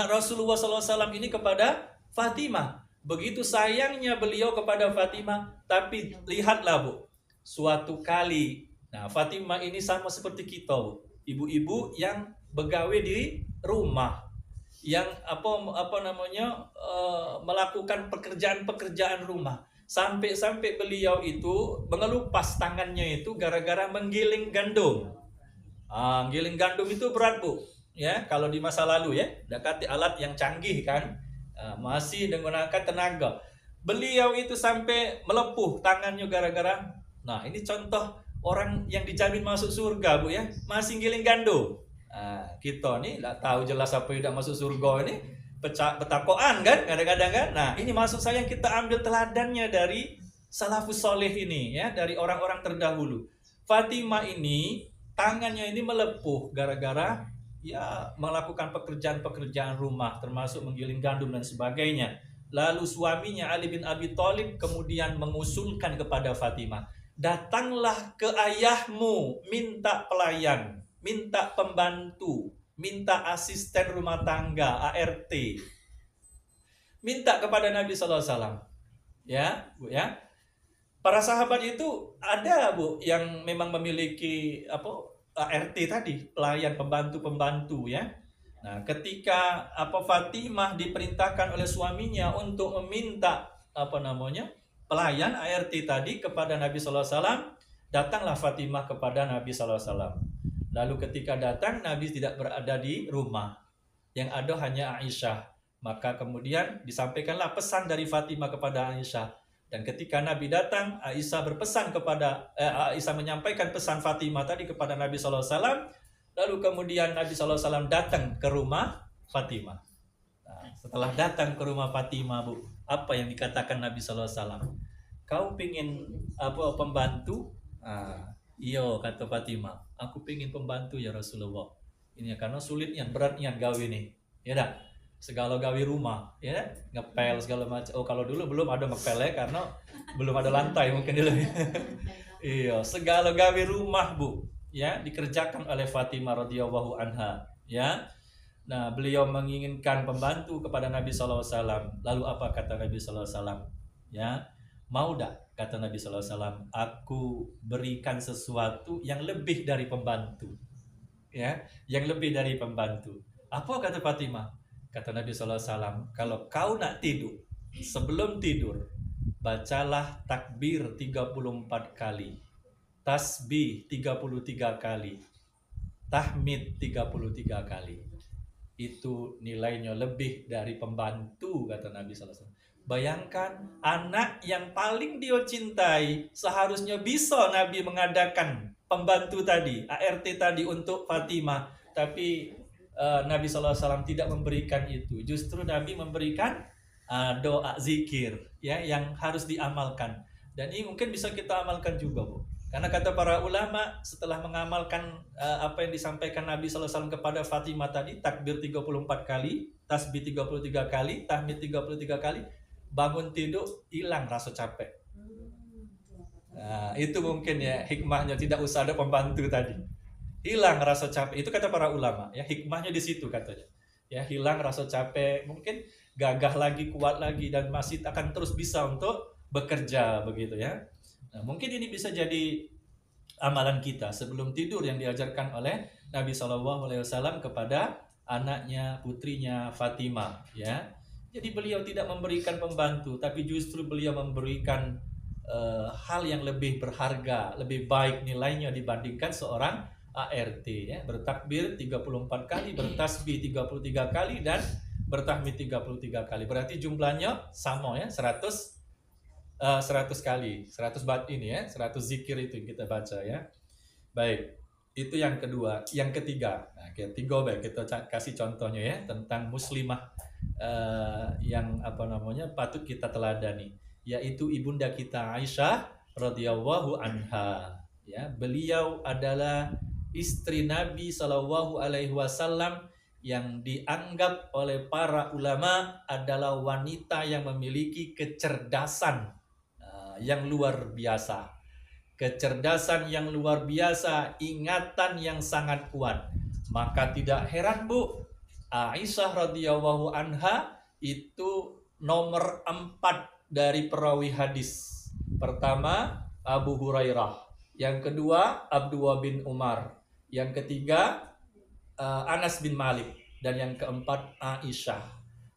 Rasulullah SAW ini kepada Fatimah. Begitu sayangnya beliau kepada Fatimah, tapi lihatlah Bu, suatu kali, nah Fatimah ini sama seperti kita Bu, ibu-ibu yang begawe di rumah, yang melakukan pekerjaan-pekerjaan rumah, sampai beliau itu mengelupas tangannya itu gara-gara menggiling gandum. Giling gandum itu berat Bu, ya kalau di masa lalu ya, dekati alat yang canggih kan. Masih menggunakan tenaga. Beliau itu sampai melepuh tangannya gara-gara. Nah, ini contoh orang yang dijamin masuk surga Bu ya, masih giling gandum. Kita nih nggak tahu jelas apa yang tidak masuk surga ini, petakoan kan kadang-kadang kan. Nah, ini maksud saya yang kita ambil teladannya dari salafus soleh ini ya, dari orang-orang terdahulu. Fatimah ini tangannya ini melepuh gara-gara ya melakukan pekerjaan-pekerjaan rumah, termasuk menggiling gandum dan sebagainya. Lalu suaminya Ali bin Abi Thalib kemudian mengusulkan kepada Fatimah, datanglah ke ayahmu, minta pelayan, minta pembantu, minta asisten rumah tangga, ART, minta kepada Nabi SAW. Ya, Bu ya. Para sahabat itu ada Bu yang memang memiliki ART tadi, pelayan pembantu ya. Nah, ketika Fatimah diperintahkan oleh suaminya untuk meminta pelayan ART tadi kepada Nabi sallallahu alaihi wasallam, datanglah Fatimah kepada Nabi sallallahu alaihi wasallam. Lalu ketika datang, Nabi tidak berada di rumah. Yang ada hanya Aisyah. Maka kemudian disampaikanlah pesan dari Fatimah kepada Aisyah. Dan ketika Nabi datang, Aisyah menyampaikan pesan Fatimah tadi kepada Nabi SAW. Lalu kemudian Nabi SAW datang ke rumah Fatimah. Nah, setelah datang ke rumah Fatimah Bu, apa yang dikatakan Nabi SAW? Kau pingin pembantu? Iyo kata Fatimah, aku pingin pembantu ya Rasulullah. Ini karena sulitnya, beratnya gawe nih. Ya dah. Segala gawe rumah, ya ngepel segala macam. Kalau dulu belum ada ngepel ya, karena belum ada lantai mungkin dulu. Iya, segala gawe rumah Bu, ya dikerjakan oleh Fatimah radhiyallahu anha, ya. Nah, beliau menginginkan pembantu kepada Nabi SAW. Lalu apa kata Nabi SAW? Ya, mau dak? Kata Nabi SAW, aku berikan sesuatu yang lebih dari pembantu, ya, yang lebih dari pembantu. Apa kata Fatimah? Kata Nabi SAW, kalau kau nak tidur, sebelum tidur, bacalah takbir 34 kali, tasbih 33 kali, tahmid 33 kali. Itu nilainya lebih dari pembantu, kata Nabi SAW. Bayangkan, anak yang paling dia cintai, seharusnya bisa Nabi mengadakan pembantu tadi, ART tadi untuk Fatimah. Tapi Nabi SAW tidak memberikan itu. Justru Nabi memberikan doa zikir ya yang harus diamalkan. Dan ini mungkin bisa kita amalkan juga Bu. Karena kata para ulama, setelah mengamalkan apa yang disampaikan Nabi SAW kepada Fatimah tadi, takbir 34 kali, tasbih 33 kali, tahmid 33 kali, bangun tidur hilang rasa capek. Nah, itu mungkin ya hikmahnya, tidak usah ada pembantu tadi. Hilang rasa capek, itu kata para ulama ya, hikmahnya di situ katanya ya, hilang rasa capek, mungkin gagah lagi, kuat lagi, dan masih akan terus bisa untuk bekerja begitu ya. Nah, mungkin ini bisa jadi amalan kita sebelum tidur yang diajarkan oleh Nabi SAW kepada anaknya, putrinya Fatimah ya. Jadi beliau tidak memberikan pembantu, tapi justru beliau memberikan hal yang lebih berharga, lebih baik nilainya dibandingkan seorang ART ya, bertakbir 34 kali, bertasbih 33 kali, dan bertahmid 33 kali. Berarti jumlahnya sama ya, 100 kali, 100 bat ini ya, 100 zikir itu yang kita baca ya. Baik, itu yang kedua. Yang ketiga, nah ketiga baik kita kasih contohnya ya, tentang muslimah yang patut kita teladani, yaitu ibunda kita Aisyah radhiyallahu anha ya. Beliau adalah istri Nabi Shallallahu Alaihi Wasallam yang dianggap oleh para ulama adalah wanita yang memiliki kecerdasan yang luar biasa, kecerdasan yang luar biasa, ingatan yang sangat kuat. Maka tidak heran Bu, Aisyah radhiyallahu anha itu nomor 4 dari perawi hadis. Pertama Abu Hurairah, yang kedua Abdullah bin Umar, yang ketiga Anas bin Malik, dan yang keempat Aisyah.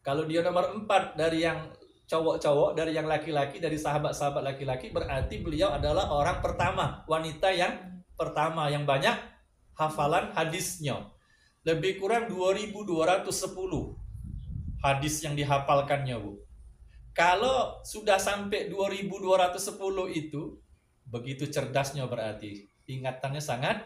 Kalau dia nomor 4 dari yang cowok-cowok, dari yang laki-laki, dari sahabat-sahabat laki-laki, berarti beliau adalah orang pertama, wanita yang pertama yang banyak hafalan hadisnya. Lebih kurang 2210 hadis yang dihafalkannya, Bu. Kalau sudah sampai 2210 itu, begitu cerdasnya berarti. Ingatannya sangat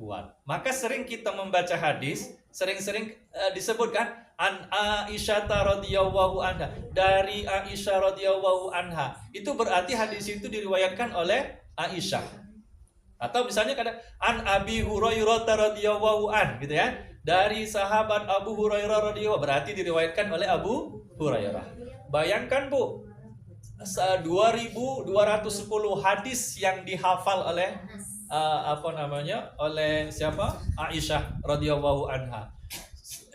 kuat. Maka sering kita membaca hadis, sering-sering disebutkan an Aisyah radhiyallahu anha, dari Aisyah radhiyallahu anha. Itu berarti hadis itu diriwayatkan oleh Aisyah. Atau misalnya kadang an Abi Hurairah radhiyallahu an, gitu ya. Dari sahabat Abu Hurairah radhiyallahu, berarti diriwayatkan oleh Abu Hurairah. Bayangkan, Bu, 2210 hadis yang dihafal oleh oleh siapa? Aisyah radhiyallahu anha.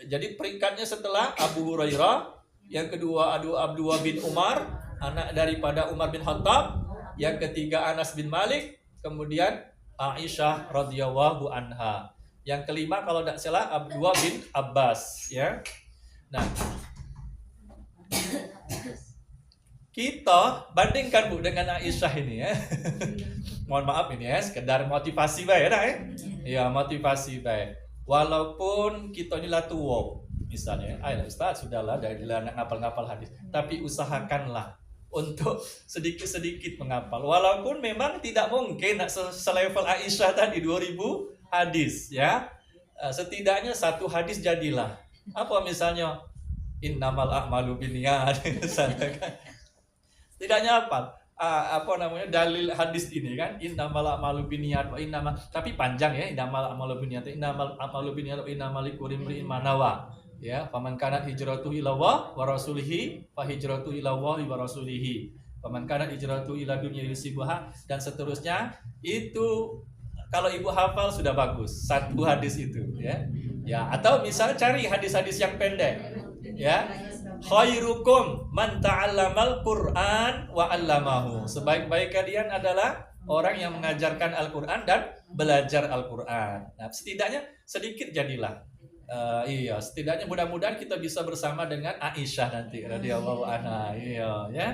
Jadi peringkatnya setelah Abu Hurairah, yang kedua Abdullah bin Umar, anak daripada Umar bin Khattab, yang ketiga Anas bin Malik, kemudian Aisyah radhiyallahu anha. Yang kelima kalau tidak salah Abdullah bin Abbas, ya. Nah, kita bandingkan, Bu, dengan Aisyah ini, ya. Mohon maaf ini, ya, sekedar motivasi baik ya, ya, motivasi baik. Walaupun kita ini lah tua, misalnya, ayolah Ustaz, sudahlah dari anak ngapal-ngapal hadis, tapi usahakanlah untuk sedikit-sedikit menghafal. Walaupun memang tidak mungkin selevel Aisyah tadi 2000 hadis, ya. Setidaknya satu hadis jadilah. Apa misalnya innamal a'malu binniyat, misalnya kan. Setidaknya dalil hadis ini kan, innamal a'malu binniyat wa innamal, tapi panjang ya, innamal a'malu binniyat, innamal a'malu binniyat wa innamal likulli imri'in ma nawa. Ya, faman kanat hijratuhu ila Allah wa rasulihi fa hijratuhu ila Allah wa rasulihi. Faman kanat hijratuhu ila dunya yusibuha, dan seterusnya. Itu kalau Ibu hafal sudah bagus, satu hadis itu, ya. Ya, atau misal cari hadis-hadis yang pendek, ya. Khairukum man ta'allamal Qur'an wa 'allamahu. Sebaik-baik kalian adalah orang yang mengajarkan Al-Qur'an dan belajar Al-Qur'an. Nah, setidaknya sedikit jadilah. Iya, setidaknya mudah-mudahan kita bisa bersama dengan Aisyah nanti radhiyallahu anha. Iya, ya.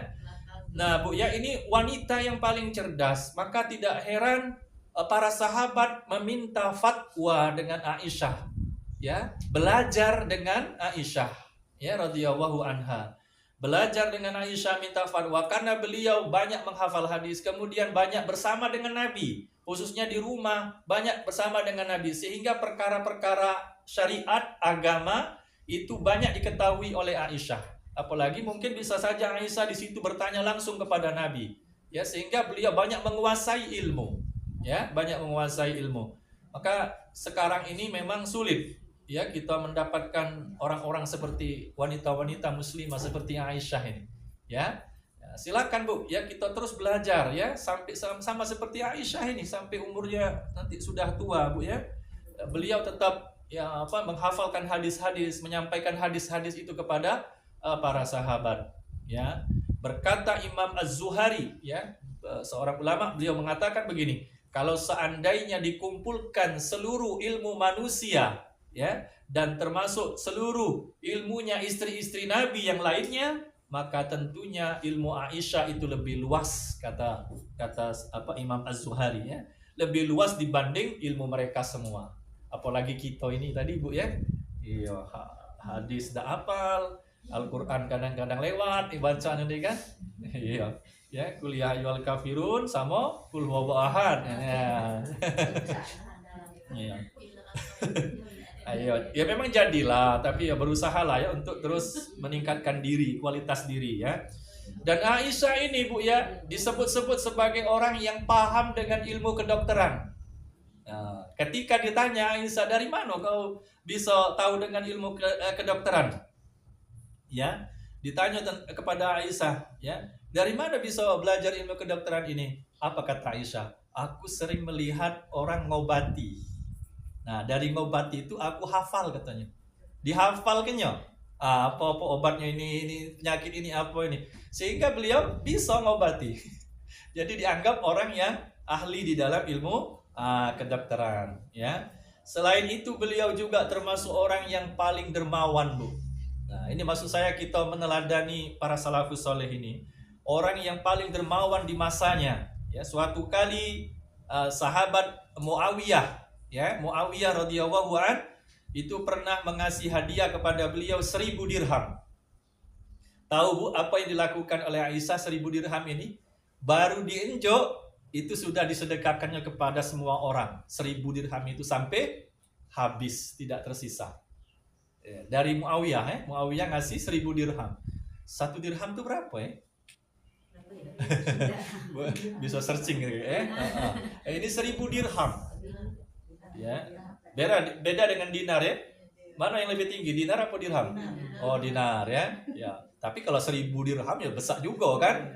Nah, Bu, ya, ini wanita yang paling cerdas, maka tidak heran para sahabat meminta fatwa dengan Aisyah, ya, belajar dengan Aisyah, ya, radhiyallahu anha. Belajar dengan Aisyah, minta fatwa karena beliau banyak menghafal hadis, kemudian banyak bersama dengan Nabi, khususnya di rumah banyak bersama dengan Nabi, sehingga perkara-perkara syariat agama itu banyak diketahui oleh Aisyah. Apalagi mungkin bisa saja Aisyah di situ bertanya langsung kepada Nabi, ya, sehingga beliau banyak menguasai ilmu, ya, banyak menguasai ilmu. Maka sekarang ini memang sulit, ya, kita mendapatkan orang-orang seperti wanita-wanita muslimah seperti Aisyah ini, ya. Silakan, Bu, ya, kita terus belajar, ya, sampai sama seperti Aisyah ini sampai umurnya nanti sudah tua, Bu, ya. Beliau tetap, ya, menghafalkan hadis-hadis, menyampaikan hadis-hadis itu kepada para sahabat, ya. Berkata Imam Az-Zuhari, ya, seorang ulama, beliau mengatakan begini, kalau seandainya dikumpulkan seluruh ilmu manusia, ya, dan termasuk seluruh ilmunya istri-istri Nabi yang lainnya, maka tentunya ilmu Aisyah itu lebih luas, kata Imam Az-Zuhari, ya, lebih luas dibanding ilmu mereka semua. Apalagi kita ini tadi, Bu, ya, iya, hadis dah hafal, Al-Quran kadang-kadang lewat bacaan ini kan, iya, ya, kuliah ayyuhal kafirun sama kul huwallahu ahad, ya. Iya. Ayo, ya memang jadilah, tapi ya berusahalah, ya, untuk terus meningkatkan diri, kualitas diri, ya. Dan Aisyah ini, Bu, ya, disebut-sebut sebagai orang yang paham dengan ilmu kedokteran. Nah, ketika ditanya Aisyah, dari mana kau bisa tahu dengan ilmu kedokteran? Ya, ditanya kepada Aisyah, ya, dari mana bisa belajar ilmu kedokteran ini? Apa kata Aisyah? Aku sering melihat orang ngobati. Nah, dari ngobati itu aku hafal, katanya. dihafalkannya. Apa obatnya ini penyakit ini apa ini, sehingga beliau bisa ngobati. Jadi dianggap orang yang ahli di dalam ilmu kedokteran, ya. Selain itu beliau juga termasuk orang yang paling dermawan, Bu. Nah, ini maksud saya kita meneladani para salafus soleh ini, orang yang paling dermawan di masanya. Ya, suatu kali sahabat Muawiyah, ya, Muawiyah radhiyallahu an itu pernah mengasih hadiah kepada beliau 1.000 dirham. Tahu, Bu, apa yang dilakukan oleh Aisyah 1.000 dirham ini? Baru dienjok itu sudah disedekahkannya kepada semua orang. 1.000 dirham itu sampai habis, tidak tersisa. Dari Muawiyah, Muawiyah ngasih 1.000 dirham. 1 dirham itu berapa ya? Bisa searching gitu, ini 1.000 dirham. Ya. Beda dengan dinar, ya. Mana yang lebih tinggi, dinar apa dirham? Oh, dinar, ya. Ya. Tapi kalau 1.000 dirham ya besar juga kan?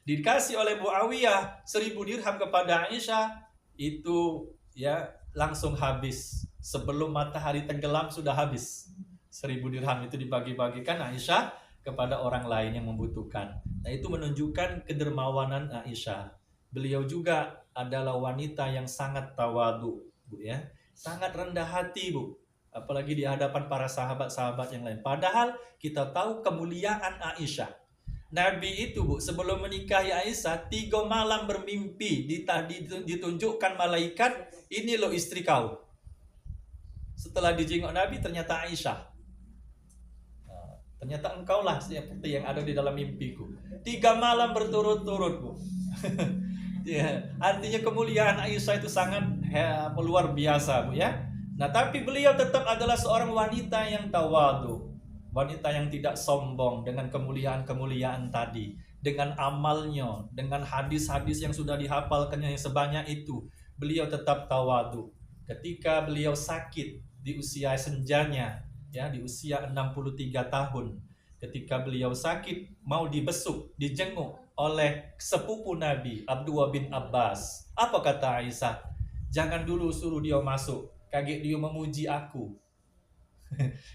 Dikasih oleh Muawiyah 1.000 dirham kepada Aisyah, itu ya langsung habis. Sebelum matahari tenggelam sudah habis. 1.000 dirham itu dibagi-bagikan Aisyah kepada orang lain yang membutuhkan. Nah, itu menunjukkan kedermawanan Aisyah. Beliau juga adalah wanita yang sangat tawadu, Bu, ya. Sangat rendah hati, Bu. Apalagi di hadapan para sahabat-sahabat yang lain. Padahal kita tahu kemuliaan Aisyah. Nabi itu, Bu, sebelum menikahi Aisyah 3 malam bermimpi ditunjukkan malaikat, ini loh istri kau. Setelah dijenguk Nabi, ternyata Aisyah. Ternyata engkaulah seperti yang ada di dalam mimpiku. 3 malam berturut-turut, Bu. Ya, artinya kemuliaan Aisyah itu sangat luar biasa, Bu, ya. Nah, tapi beliau tetap adalah seorang wanita yang tawadu. Wanita yang tidak sombong dengan kemuliaan-kemuliaan tadi. Dengan amalnya, dengan hadis-hadis yang sudah dihafalkannya yang sebanyak itu. Beliau tetap tawadu. Ketika beliau sakit di usia senjanya, ya, di usia 63 tahun, ketika beliau sakit mau dibesuk, dijenguk oleh sepupu Nabi Abdullah bin Abbas. Apa kata Aisyah? Jangan dulu suruh dia masuk, kaget dia memuji aku.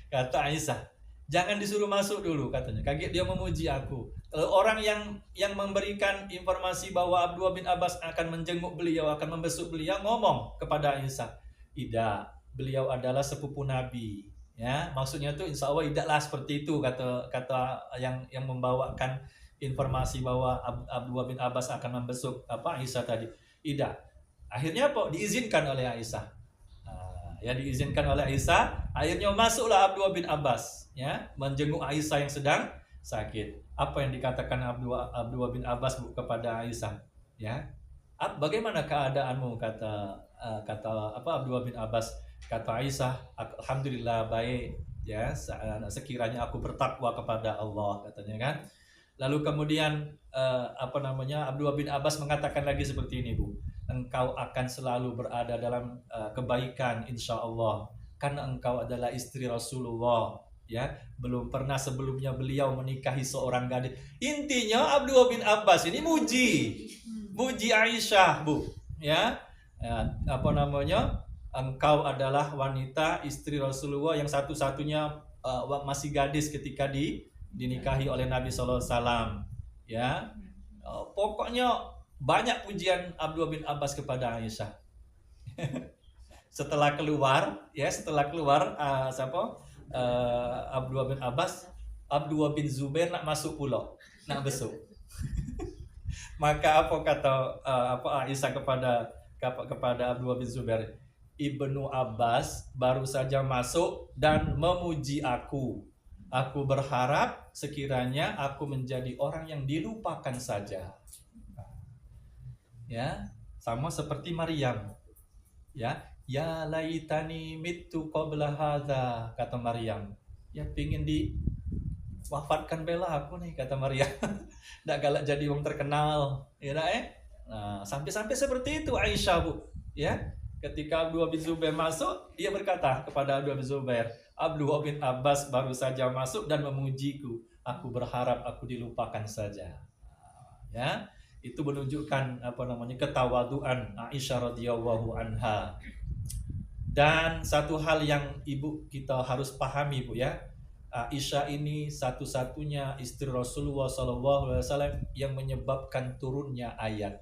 Kata Aisyah, jangan disuruh masuk dulu, katanya, kaget dia memuji aku. Orang yang memberikan informasi bahwa Abdullah bin Abbas akan menjenguk beliau, akan membesuk beliau, ngomong kepada Aisyah, tidak, beliau adalah sepupu Nabi. Ya, maksudnya itu insya Allah tidaklah seperti itu, kata yang membawakan informasi bahwa Abdullah bin Abbas akan membesuk Aisyah tadi. Tidak. Akhirnya apa? Diizinkan oleh Aisyah. Ya, diizinkan oleh Aisyah. Akhirnya masuklah Abdullah bin Abbas, ya, menjenguk Aisyah yang sedang sakit. Apa yang dikatakan Abdullah bin Abbas, Bu, kepada Aisyah? Ya, bagaimana keadaanmu? Kata Abdullah bin Abbas. Kata Aisyah, alhamdulillah baik, ya, sekiranya aku bertakwa kepada Allah, katanya kan. Lalu kemudian Abdullah bin Abbas mengatakan lagi seperti ini, Bu, engkau akan selalu berada dalam kebaikan insya Allah, karena engkau adalah istri Rasulullah, ya. Belum pernah sebelumnya beliau menikahi seorang gadis. Intinya Abdullah bin Abbas ini muji Aisyah, Bu, ya. Engkau adalah wanita istri Rasulullah yang satu-satunya masih gadis ketika dinikahi oleh Nabi SAW. Ya, pokoknya banyak pujian Abdullah bin Abbas kepada Aisyah. Setelah keluar Abdullah bin Abbas, Abdullah bin Zubair nak masuk pulau, nak besuk. Maka apa kata Aisyah kepada Abdullah bin Zubair? Ibnu Abbas baru saja masuk dan memuji aku. Aku berharap sekiranya aku menjadi orang yang dilupakan saja. Ya, sama seperti Maryam. Ya laitani mittu qabla hadza, kata Maryam. Ya, pingin wafatkan bela aku nih, kata Maryam. Nggak galak jadi orang terkenal, ya Nah, sampai seperti itu Aisyah, Bu, ya. Ketika Abdullah bin Zubair masuk, dia berkata kepada Abdullah bin Zubair, Abdullah bin Abbas baru saja masuk dan memujiku. Aku berharap aku dilupakan saja. Ya, itu menunjukkan ketawaduan Aisyah radhiyallahu anha. Dan satu hal yang ibu kita harus pahami bu ya, Aisyah ini satu-satunya istri Rasulullah SAW yang menyebabkan turunnya ayat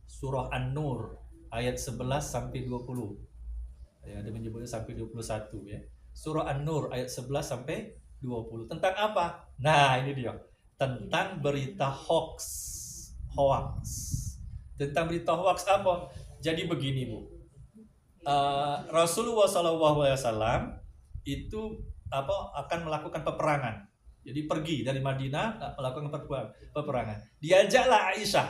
surah An-Nur ayat 11 sampai 20. Ya, ada menyebutnya sampai 21 ya. Surah An-Nur ayat 11 sampai 20. Tentang apa? Nah, ini dia. Tentang berita hoax. Tentang berita hoax apa? Jadi begini, Bu. Rasulullah SAW itu akan melakukan peperangan. Jadi pergi dari Madinah melakukan peperangan. Diajaklah Aisyah.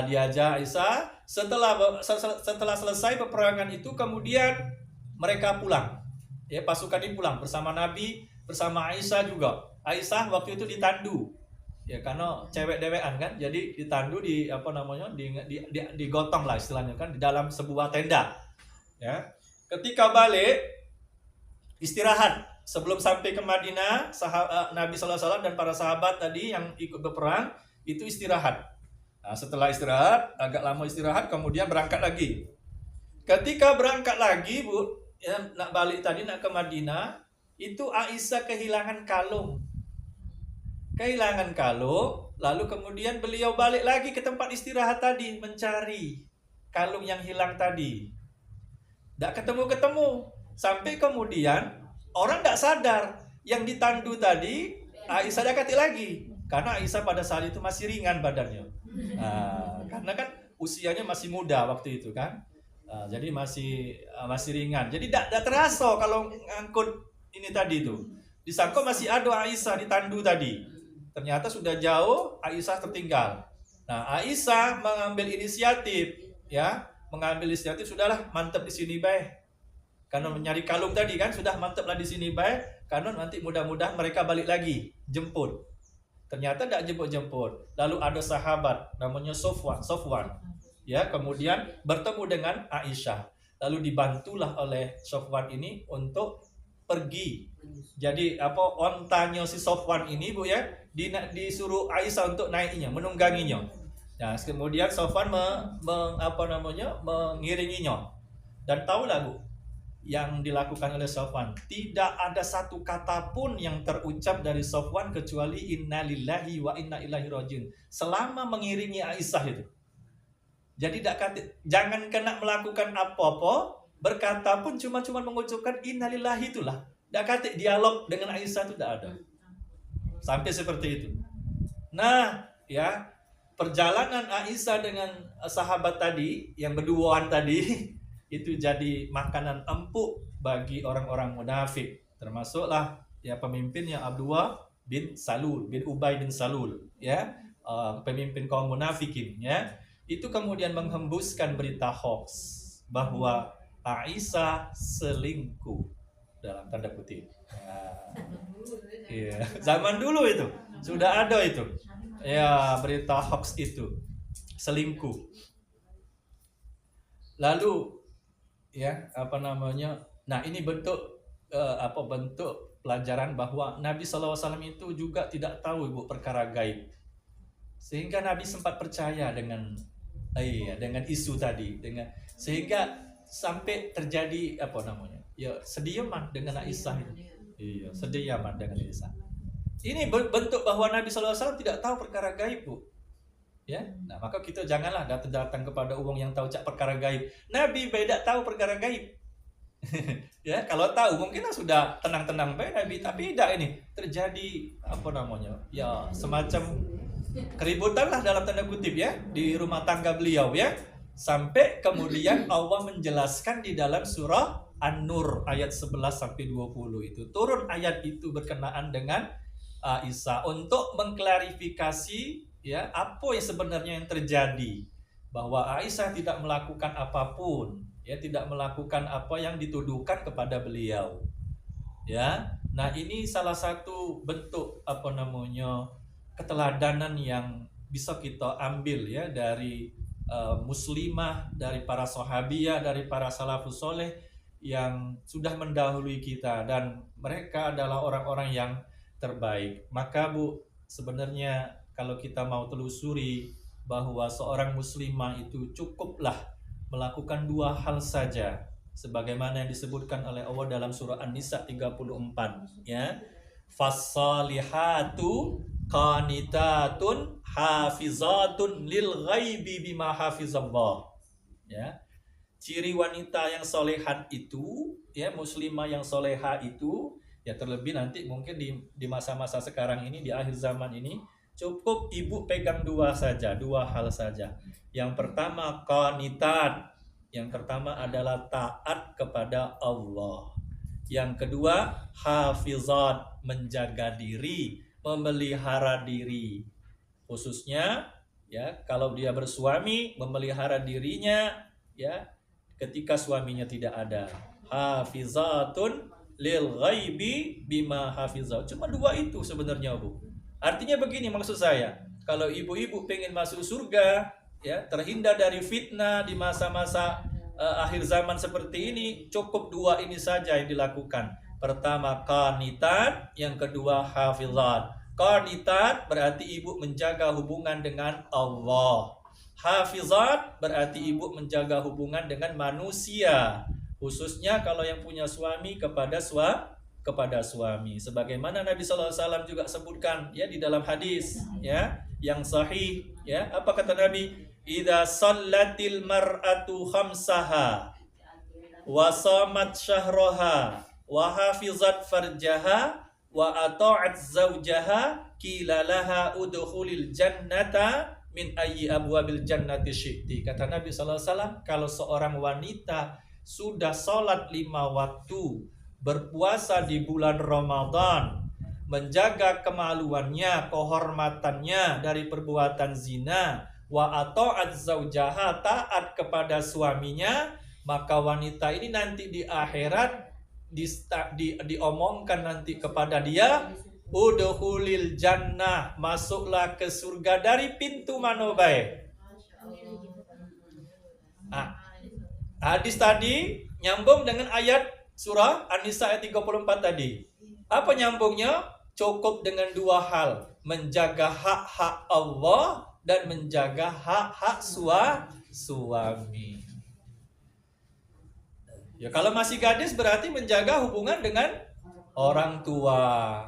Diajak Aisyah. Setelah selesai peperangan itu, kemudian mereka pulang. Ya, pasukan ini pulang bersama Nabi, bersama Aisyah juga. Aisyah waktu itu ditandu. Ya, karena cewek dewean kan, jadi ditandu digotong lah istilahnya kan, di dalam sebuah tenda. Ya, ketika balik istirahat sebelum sampai ke Madinah, Nabi SAW dan para sahabat tadi yang ikut berperang itu istirahat. Nah, setelah istirahat, agak lama istirahat, kemudian berangkat lagi. Ketika berangkat lagi, Bu, ya, nak balik tadi nak ke Madinah, itu Aisyah kehilangan kalung. Lalu kemudian beliau balik lagi ke tempat istirahat tadi mencari kalung yang hilang tadi. Tak ketemu-ketemu. Sampai kemudian orang tak sadar yang ditandu tadi Aisyah dakati lagi. Karena Aisyah pada saat itu masih ringan badannya. Karena kan usianya masih muda waktu itu kan. Jadi masih ringan. Jadi tak terasa kalau ngangkut ini tadi tuh. Disangka masih ada Aisyah ditandu tadi. Ternyata sudah jauh, Aisyah tertinggal. Nah, Aisyah mengambil inisiatif, sudahlah mantep di sini baik. Karena mencari kalung tadi kan sudah manteplah di sini baik, karena nanti mudah-mudahan mereka balik lagi jemput. Ternyata tidak jemput. Lalu ada sahabat namanya Sofwan. Ya, kemudian bertemu dengan Aisyah. Lalu dibantulah oleh Sofwan ini untuk pergi. Jadi ontanya si Sofwan ini, Bu ya, disuruh Aisyah untuk naiknya, menungganginya. Nah, kemudian Sofwan mengiringinya. Dan tahulah, Bu, yang dilakukan oleh Sofwan, tidak ada satu kata pun yang terucap dari Sofwan kecuali innalillahi wa inna ilaihi rajiun selama mengiringi Aisyah itu. Jadi jangan kena melakukan apa-apa, berkata pun cuma mengucapkan innalillahi itulah. Tak kata dialog dengan Aisyah itu tidak ada. Sampai seperti itu. Nah, ya, perjalanan Aisyah dengan sahabat tadi yang berduaan tadi itu jadi makanan empuk bagi orang-orang munafik. Termasuklah ya pemimpinnya Abdullah bin Ubay bin Salul, ya, pemimpin kaum munafikin, ya. Itu kemudian menghembuskan berita hoax bahwa Aisyah selingkuh dalam tanda kutip. Iya, zaman dulu itu sudah ada itu. Ya, berita hoax itu selingkuh. Lalu ya, nah ini bentuk bentuk pelajaran bahwa Nabi SAW itu juga tidak tahu, Bu, perkara gaib. Sehingga Nabi sempat percaya dengan isu tadi, sehingga sampai terjadi sediaman dengan Aisyah itu. Iya, sediaman dengan Aisyah. Ini bentuk bahwa Nabi SAW tidak tahu perkara gaib, Bu. Ya, nah maka kita janganlah datang kepada orang yang tahu perkara gaib. Nabi beda tahu perkara gaib. Ya, kalau tahu mungkin sudah tenang-tenang baik Nabi, tapi tidak, ini terjadi ya semacam keributan lah dalam tanda kutip ya di rumah tangga beliau ya. Sampai kemudian Allah menjelaskan di dalam surah An-Nur ayat 11 sampai 20 itu turun ayat itu berkenaan dengan Aisyah untuk mengklarifikasi ya apa yang sebenarnya yang terjadi, bahwa Aisyah tidak melakukan apapun, ya, tidak melakukan apa yang dituduhkan kepada beliau. Ya. Nah, ini salah satu bentuk keteladanan yang bisa kita ambil ya dari muslimah, dari para sahabiyah, dari para salafus soleh yang sudah mendahului kita, dan mereka adalah orang-orang yang terbaik. Maka, Bu, sebenarnya kalau kita mau telusuri bahwa seorang muslimah itu cukuplah melakukan dua hal saja sebagaimana yang disebutkan oleh Allah dalam surah An-Nisa 34 ya. Fassalihatu qanitatun hafizatun lil ghaibi bima hafizallah. Ya. Ciri wanita yang solehat itu, ya, muslimah yang soleha itu, ya terlebih nanti mungkin di masa-masa sekarang ini, di akhir zaman ini, cukup ibu pegang dua hal saja. Yang pertama qanitat, yang pertama adalah taat kepada Allah. Yang kedua hafizat, menjaga diri, memelihara diri. Khususnya ya kalau dia bersuami, memelihara dirinya ya ketika suaminya tidak ada. Hafizatun lil ghaibi bima hafizah. Cuma dua itu sebenarnya, Bu. Artinya begini maksud saya, kalau ibu-ibu pengen masuk surga ya, terhindar dari fitnah di masa-masa akhir zaman seperti ini, cukup dua ini saja yang dilakukan. Pertama qanitat, yang kedua hafizat. Qanitat berarti ibu menjaga hubungan dengan Allah. Hafizat berarti ibu menjaga hubungan dengan manusia, khususnya kalau yang punya suami kepada suami. Sebagaimana Nabi SAW juga sebutkan ya di dalam hadis ya yang sahih ya, apa kata Nabi? Idza shallatil mar'atu khamsaha wa shamat syahraha wa hafizat farjaha wa ata'at zawjaha qila laha udkhulil jannata min ayyi abwabil jannati syi'ti. Kata Nabi SAW, kalau seorang wanita sudah sholat 5 waktu, berpuasa di bulan Ramadan, menjaga kemaluannya, kehormatannya dari perbuatan zina, wa ata'at zaujaha, taat kepada suaminya, maka wanita ini nanti di akhirat diomongkan nanti kepada dia, udkhulil jannah, masuklah ke surga dari pintu mana baik. Hadis tadi nyambung dengan ayat surah An-Nisa ayat 34 tadi. Apa nyambungnya? Cukup dengan dua hal, menjaga hak-hak Allah dan menjaga hak-hak suami. Ya kalau masih gadis berarti menjaga hubungan dengan orang tua.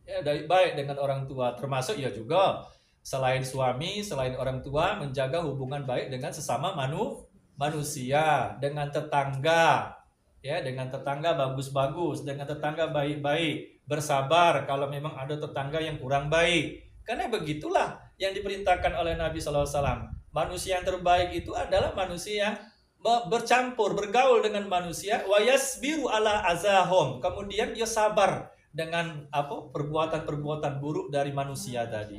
Ya baik dengan orang tua, termasuk ya juga selain suami, selain orang tua, menjaga hubungan baik dengan sesama manusia, dengan tetangga. Ya, dengan tetangga bagus-bagus, dengan tetangga baik-baik, bersabar kalau memang ada tetangga yang kurang baik. Karena begitulah yang diperintahkan oleh Nabi SAW. Manusia yang terbaik itu adalah manusia yang bercampur, bergaul dengan manusia, wa yasbiru ala azahum. Kemudian dia sabar dengan perbuatan-perbuatan buruk dari manusia tadi.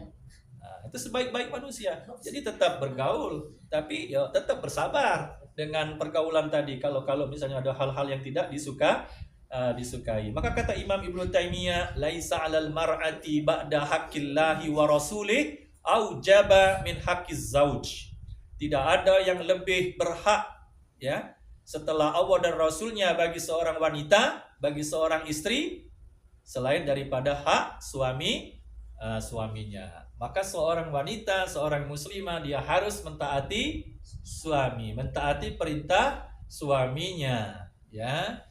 Nah, itu sebaik-baik manusia. Jadi tetap bergaul, tapi ya tetap bersabar dengan pergaulan tadi. Kalau misalnya ada hal-hal yang tidak disukai. Maka kata Imam Ibnu Taimiyah, laisa 'alal mar'ati ba'da haqqillahi wa rasulih aujaba min haqqiz zauj. Tidak ada yang lebih berhak ya setelah Allah dan Rasulnya bagi seorang wanita, bagi seorang istri selain daripada hak suaminya. Maka seorang wanita, seorang muslimah, dia harus mentaati suami, mentaati perintah suaminya, ya.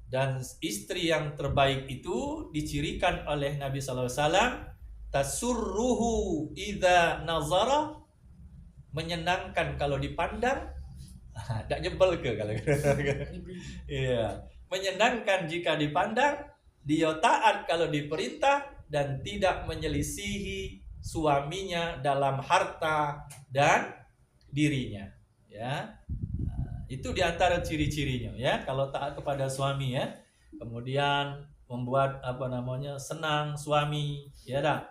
Dan istri yang terbaik itu dicirikan oleh Nabi SAW, tasurruhu idza nazara, menyenangkan kalau dipandang, tidak nyebel ke kalau iya, menyenangkan jika dipandang, dia taat kalau diperintah dan tidak menyelisihi suaminya dalam harta dan dirinya, ya. Itu diantara ciri-cirinya, ya. Kalau taat kepada suami, ya. Kemudian membuat senang suami, ya dah.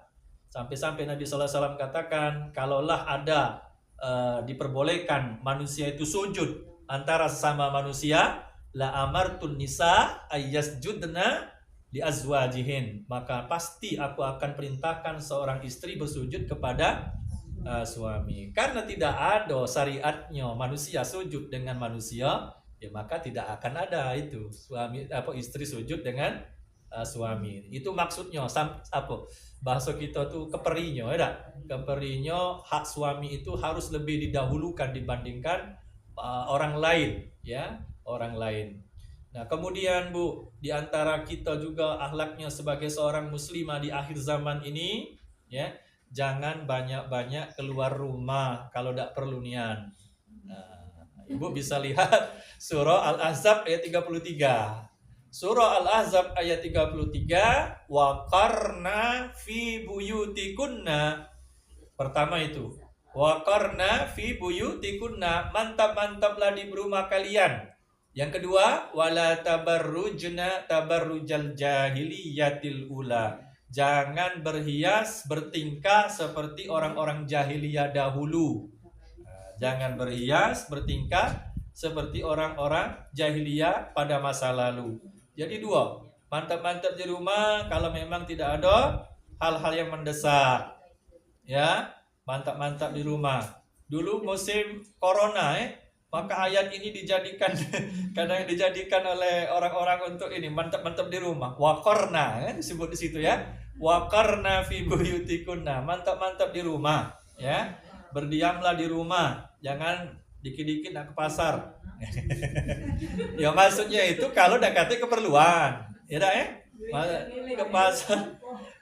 Sampai-sampai Nabi SAW katakan, kalaulah ada diperbolehkan manusia itu sujud antara sesama manusia, la amartun nisa ayyasjudna li azwajihin, maka pasti aku akan perintahkan seorang istri bersujud kepada suami. Karena tidak ada syariatnya manusia sujud dengan manusia, ya maka tidak akan ada itu istri sujud dengan suami. Itu maksudnya bahasa kita tuh keperinya, ya. Keperinya hak suami itu harus lebih didahulukan dibandingkan orang lain, ya. orang lain. Nah, kemudian Bu, di antara kita juga akhlaknya sebagai seorang muslimah di akhir zaman ini, ya, jangan banyak-banyak keluar rumah kalau tidak perlu nian. Nah, Ibu bisa lihat surah Al-Ahzab ayat 33. Surah Al-Ahzab ayat 33, wa qarna fi buyutikunna. Pertama itu, wa qarna fi buyutikunna, mantap-mantaplah di rumah kalian. Yang kedua, wala tabarrujna tabarrujal jahiliyatil ula. Jangan berhias, bertingkah seperti orang-orang jahiliyah dahulu. Jangan berhias, bertingkah seperti orang-orang jahiliyah pada masa lalu. Jadi dua, mantap-mantap di rumah kalau memang tidak ada hal-hal yang mendesak. Ya, mantap-mantap di rumah. Dulu musim corona, maka ayat ini dijadikan kadang dijadikan oleh orang-orang untuk ini mantap-mantap di rumah. Waqarna, disebut di situ ya. Waqarna fi buyutikunna, mantap-mantap di rumah, ya. Berdiamlah di rumah, jangan dikit-dikit nak ke pasar. Ya maksudnya itu kalau dekatnya keperluan, ya dah ke pasar.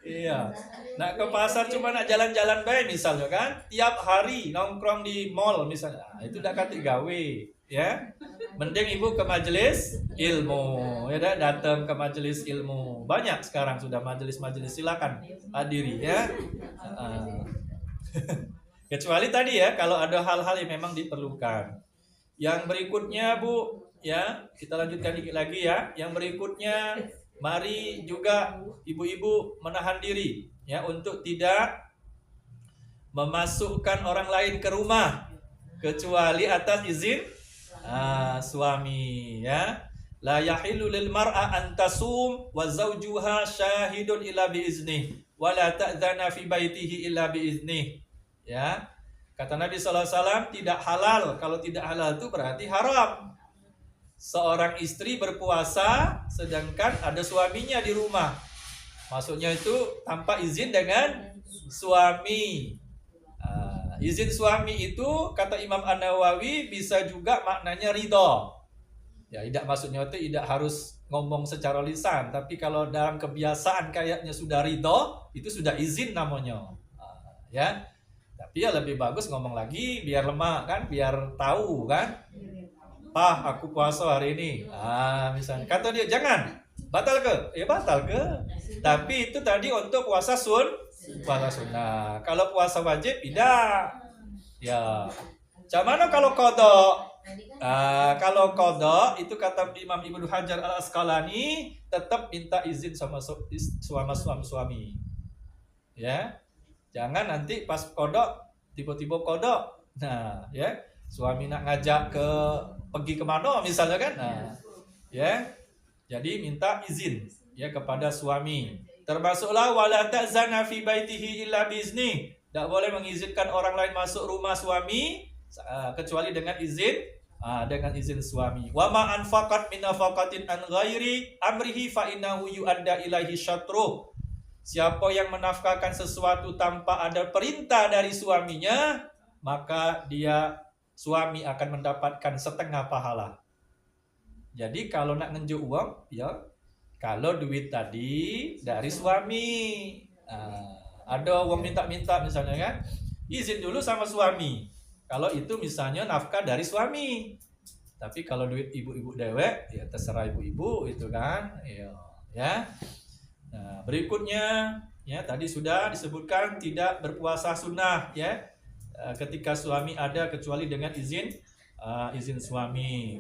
Iya. Nak ke pasar cuma nak jalan-jalan baik misalnya kan, tiap hari nongkrong di mall misalnya. Nah, itu dah kata gawe, ya. Mending ibu ke majelis ilmu, ya dah, datang ke majelis ilmu. Banyak sekarang sudah majelis-majelis, silakan hadiri ya. Kecuali tadi ya kalau ada hal-hal yang memang diperlukan. Yang berikutnya Bu, ya, kita lanjutkan dikit lagi ya. Yang berikutnya, mari juga ibu-ibu menahan diri ya untuk tidak memasukkan orang lain ke rumah kecuali atas izin suami ya. La yahilu lil mar'a an tasum wa zawjuha syahidun illa bi iznih wa la ta'dzana fi baitihi illa bi iznih. Ya. Kata Nabi SAW, tidak halal. Kalau tidak halal itu berarti haram. Seorang istri berpuasa sedangkan ada suaminya di rumah. Maksudnya itu tanpa izin dengan suami. Izin suami itu kata Imam An-Nawawi bisa juga maknanya ridho. Ya, tidak maksudnya itu tidak harus ngomong secara lisan, tapi kalau dalam kebiasaan kayaknya sudah ridho, itu sudah izin namanya. Ya. Tapi ya lebih bagus ngomong lagi biar lemak kan, biar tahu kan. Pah, aku puasa hari ini. Misalnya kata dia jangan, batal ke? Ya batal ke. Tapi itu tadi untuk puasa puasa sunnah. Kalau puasa wajib tidak. Ya. Cuman kalau kodok, kalau kodok itu kata Imam Ibnu Hajar Al-Asqalani tetap minta izin sama suami. Ya. Jangan nanti pas kodok tiba-tiba kodok. Nah, ya. Suami nak ngajak pergi kemana misalnya kan. Nah, ya. Jadi minta izin ya kepada suami. Termasuklah wala ta'zana fi baitihi illa biizni. Tak boleh mengizinkan orang lain masuk rumah suami kecuali dengan izin suami. Wa ma anfaqat min nafaqatin an ghairi amrihi fa innahu yu'adda ilaihi syatruh. Siapa yang menafkahkan sesuatu tanpa ada perintah dari suaminya, maka suami akan mendapatkan setengah pahala. Jadi kalau nak ngenjuk uang, ya kalau duit tadi dari suami, ada uang minta-minta misalnya kan, izin dulu sama suami. Kalau itu misalnya nafkah dari suami. Tapi kalau duit ibu-ibu dewek, ya terserah ibu-ibu itu kan, ya. Nah, berikutnya ya tadi sudah disebutkan tidak berpuasa sunnah ya ketika suami ada kecuali dengan izin suami.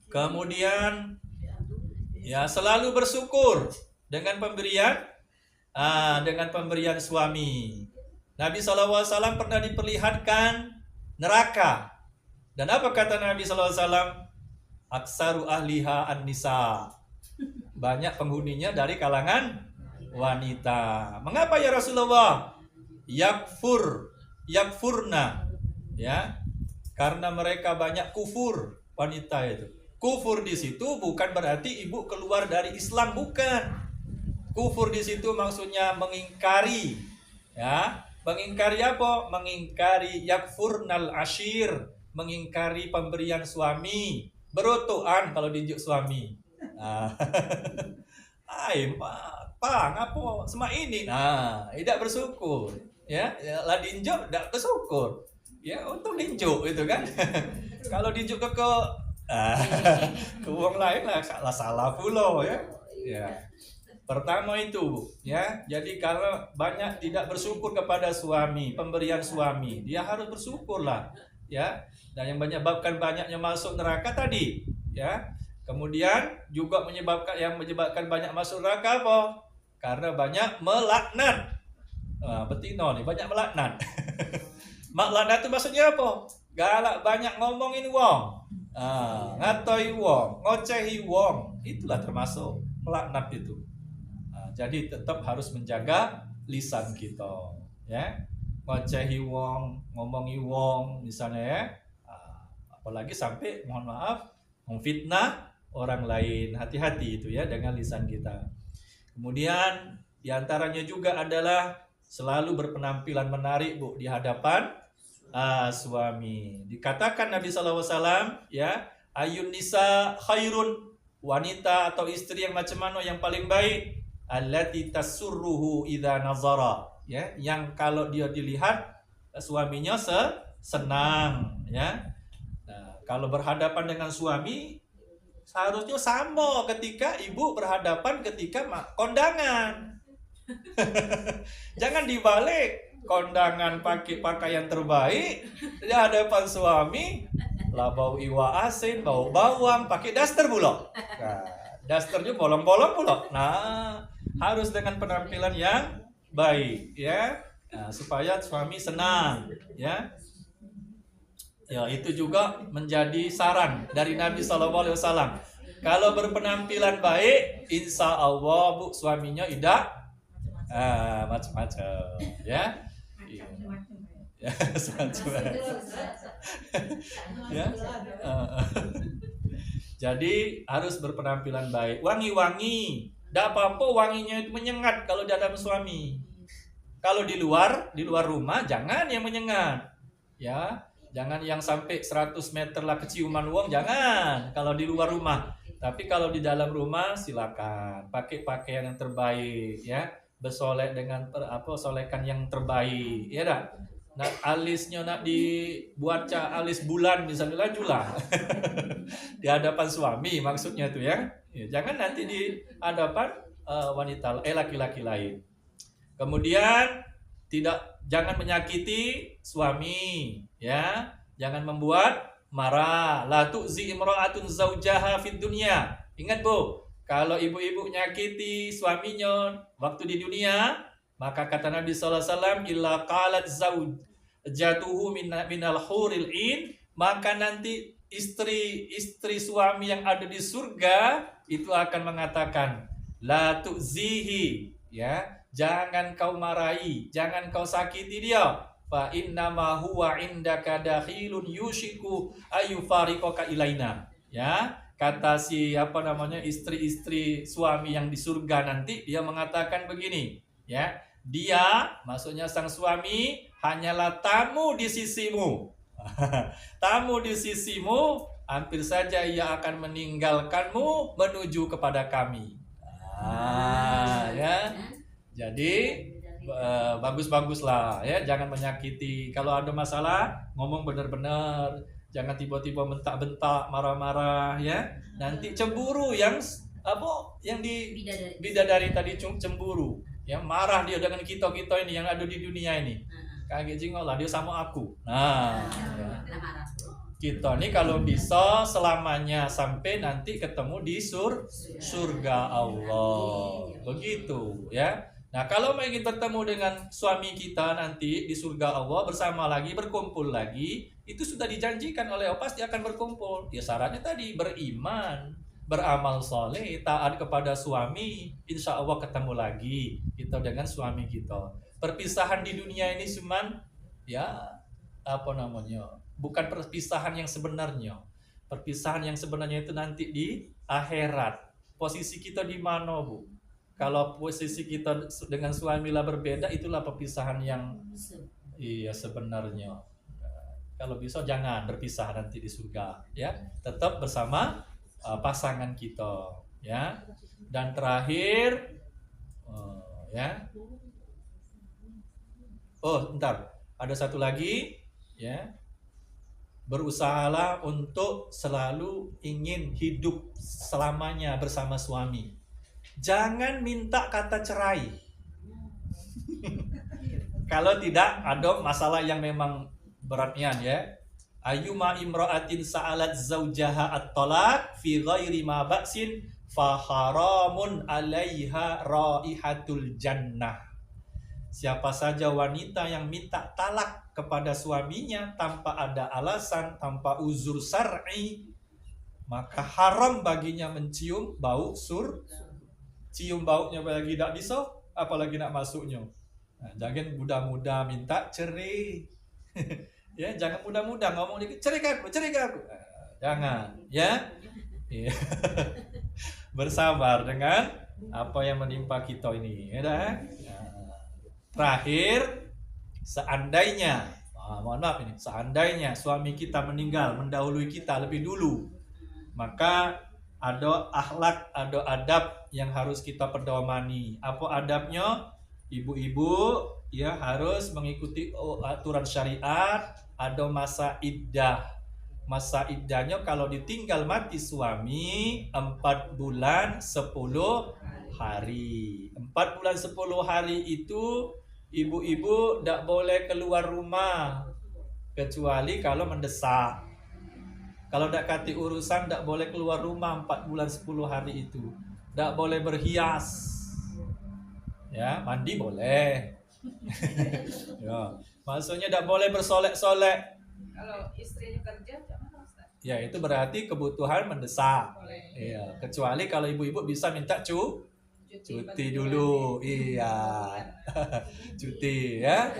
Kemudian ya selalu bersyukur dengan pemberian suami. Nabi SAW pernah diperlihatkan neraka. Dan apa kata Nabi SAW? Aksaru ahliha an-nisa. Banyak penghuninya dari kalangan wanita. Mengapa ya Rasulullah? Yakfurna. Ya. Karena mereka banyak kufur wanita itu. Kufur di situ bukan berarti ibu keluar dari Islam, bukan. Kufur di situ maksudnya mengingkari. Ya. Mengingkari apa? Mengingkari yakfurnal ashir. mengingkari pemberian suami, berutuan kalau diinjuk suami. Nah, ngapa sama ini? Nah, tidak bersyukur. Ya, lah diinjuk tidak bersyukur. Ya, untuk diinjuk itu kan. Kalau diinjuk ke ke wong lain lah salah pula ya. Ya. Pertama itu, ya. Jadi kalau banyak tidak bersyukur kepada suami, pemberian suami, dia harus bersyukurlah, ya. Dan yang menyebabkan banyaknya masuk neraka tadi, ya. Kemudian juga menyebabkan banyak masuk neraka apa? Karena banyak melaknat. Betino nih, banyak melaknat. Melaknat itu maksudnya apa? Galak banyak ngomongin wong. Ngatoi wong, ngocehi wong. Itulah termasuk melaknat itu. Jadi tetap harus menjaga lisan kita, ya. Ngocehi wong, ngomongi wong misalnya ya. Apalagi sampai mohon maaf memfitnah orang lain. Hati-hati itu ya dengan lisan kita. Kemudian diantaranya juga adalah selalu berpenampilan menarik Bu di hadapan suami. Dikatakan Nabi SAW ya, ayun nisa khairun, wanita atau istri yang macam mana yang paling baik? Allati tasurruhu idza nazara, ya, yang kalau dia dilihat suaminya senang, ya. Nah, kalau berhadapan dengan suami seharusnya sama ketika ibu berhadapan ketika kondangan. Jangan dibalik, kondangan pakai pakaian terbaik di hadapan suami lah bau iwa asin, bau bawang, pakai daster pula. Nah, dasternya bolong-bolong pula. Nah, harus dengan penampilan yang baik, ya. Nah, supaya suami senang, ya. Ya, itu juga menjadi saran dari Nabi SAW. Kalau berpenampilan baik, insya Allah Bu suaminya tidak macam-macam, ya. Ya, ya. Jadi harus berpenampilan baik, wangi-wangi. Tidak apa-apa wanginya itu menyengat kalau di hadapan suami. Kalau di luar rumah jangan yang menyengat, ya. Jangan yang sampai 100 meter lah keciuman wong, jangan kalau di luar rumah. Tapi kalau di dalam rumah silakan pakai pakaian yang terbaik, ya. Bersolek dengan solekan yang terbaik, ya dah. Nah, alisnya nak dibuat alis bulan misalnya lah di hadapan suami maksudnya tuh ya. Jangan nanti di hadapan laki-laki lain. Kemudian jangan menyakiti suami, ya. Jangan membuat marah. La tu'zi imra'atun zaujaha fid dunya. Ingat Bu, kalau ibu-ibu nyakiti suaminya waktu di dunia, maka kata Nabi SAW, illa qalat zaujatuhu minal huril in, maka nanti istri suami yang ada di surga itu akan mengatakan, la tu'zihi, ya, jangan kau marahi, jangan kau sakiti dia, fa innama huwa indaka dakhilun yushiku ayufariqaka ilaina, ya. Kata istri-istri suami yang di surga nanti, dia mengatakan begini, ya, dia maksudnya sang suami hanyalah tamu di sisimu. Tamu di sisimu, hampir saja ia akan meninggalkanmu menuju kepada kami. Ya. Jadi bagus-baguslah, ya, jangan menyakiti. Kalau ada masalah ngomong benar-benar. Jangan tiba-tiba bentak-bentak, marah-marah, ya. Nanti cemburu yang di bidadari tadi cemburu. Ya, marah dia dengan kita ini yang ada di dunia ini. Kaget jingol lah dia sama aku. Nah, ya. Kita nih kalau bisa selamanya sampai nanti ketemu di surga Allah. Begitu, ya. Nah, kalau ingin bertemu dengan suami kita nanti di surga Allah bersama lagi, berkumpul lagi, itu sudah dijanjikan oleh Allah pasti akan berkumpul. Ya syaratnya tadi beriman, beramal soleh, taat kepada suami, insya Allah ketemu lagi kita dengan suami kita. Perpisahan di dunia ini cuman ya bukan perpisahan yang sebenarnya. Perpisahan yang sebenarnya itu nanti di akhirat. Posisi kita di mana, Bu? Kalau posisi kita dengan suami lah berbeda, itulah perpisahan yang sebenarnya. Kalau bisa jangan berpisah nanti di surga, ya. Tetap bersama pasangan kita, ya. Dan terakhir, ya. Oh, ntar ada satu lagi, ya. Berusahalah untuk selalu ingin hidup selamanya bersama suami. Jangan minta kata cerai. Kalau tidak ada masalah yang memang beratnya, ya. Ayyuma imra'atin sa'alat zaujaha at-talaq fi ghairi ma ba'sin fa haramun 'alaiha raihatul jannah. Siapa saja wanita yang minta talak kepada suaminya tanpa ada alasan, tanpa uzur syar'i, maka haram baginya mencium bau cium baunya lagi tidak bisa, apalagi nak masuknya. Nah, jangan mudah-mudah minta cerai. Ya, jangan mudah-mudah ngomong dikit, cerai aku. Jangan, ya. Bersabar dengan apa yang menimpa kita ini, ya dah. Terakhir, seandainya, mohon maaf ini, seandainya suami kita meninggal mendahului kita lebih dulu, maka ada akhlak, ada adab yang harus kita pedomani. Apa adabnya? Ibu-ibu ya harus mengikuti aturan syariat. Ada masa iddah. Masa iddahnya kalau ditinggal mati suami 4 bulan 10 hari. 4 bulan 10 hari itu ibu-ibu tidak boleh keluar rumah kecuali kalau mendesak. Kalau tidak kati urusan tidak boleh keluar rumah 4 bulan 10 hari itu. Tidak boleh berhias. Ya, mandi boleh. Ya, maksudnya tidak boleh bersolek-solek. Kalau istrinya kerja, gimana Ustaz? Ya, itu berarti kebutuhan mendesak. Boleh. Iya, kecuali kalau ibu-ibu bisa minta cuti dulu. Iya. Cuti ya.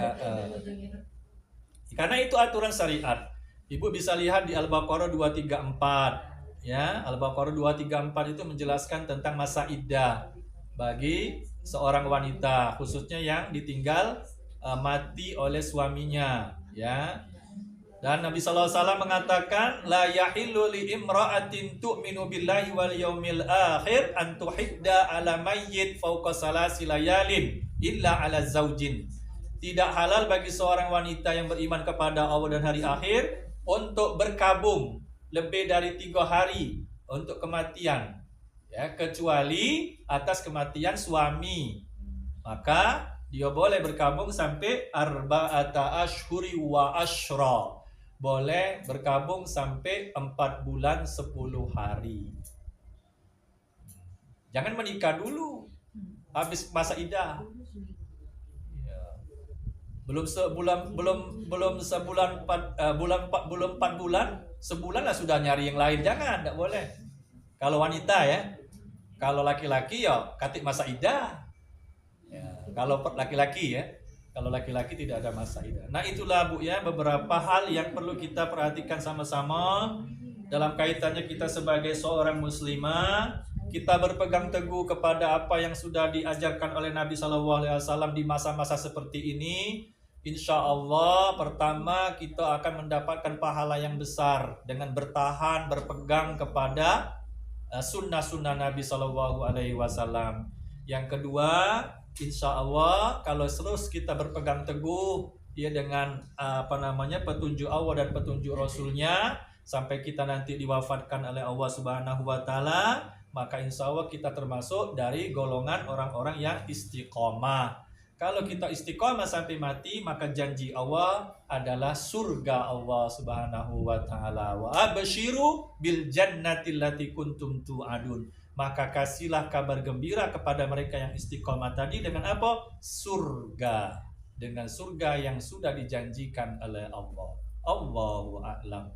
Karena itu aturan syariat. Ibu bisa lihat di Al-Baqarah 234. Ya, Al-Baqarah 234 itu menjelaskan tentang masa iddah bagi seorang wanita, khususnya yang ditinggal mati oleh suaminya, ya. Dan Nabi SAW mengatakan, la yahillu li imra'atin tu'minu billahi wal yaumil akhir an tuhidda ala mayyit fawqa salasi layalin illa ala zaujin. Tidak halal bagi seorang wanita yang beriman kepada Allah dan hari akhir untuk berkabung lebih dari 3 hari untuk kematian, ya, kecuali atas kematian suami. Maka dia boleh berkabung sampai arba'ata ashhuri wa ashra. Boleh berkabung sampai 4 bulan 10 hari. Jangan menikah dulu habis masa iddah. Ya. Belum 4 bulan, sebulan lah sudah nyari yang lain. Jangan, tidak boleh. Kalau wanita ya. Kalau laki-laki ya katik masa iddah. Ya, kalau laki-laki ya. Kalau laki-laki tidak ada masa iddah. Nah, itulah Bu ya beberapa hal yang perlu kita perhatikan sama-sama dalam kaitannya kita sebagai seorang muslimah. Kita berpegang teguh kepada apa yang sudah diajarkan oleh Nabi SAW di masa-masa seperti ini. Insya Allah pertama kita akan mendapatkan pahala yang besar dengan bertahan, berpegang kepada sunnah-sunnah Nabi SAW. Yang kedua, insya Allah kalau terus kita berpegang teguh ya dengan petunjuk Allah dan petunjuk Rasulnya sampai kita nanti diwafatkan oleh Allah Subhanahu Wa Taala, maka insya Allah kita termasuk dari golongan orang-orang yang istiqomah. Kalau kita istiqomah sampai mati, maka janji Allah adalah surga Allah Subhanahu Wa Taala. Wa abshiru bil jannati allati kuntum tu'adun. Maka kasihlah kabar gembira kepada mereka yang istiqomah tadi dengan apa? Surga. Dengan surga yang sudah dijanjikan oleh Allah. Allahu a'lam.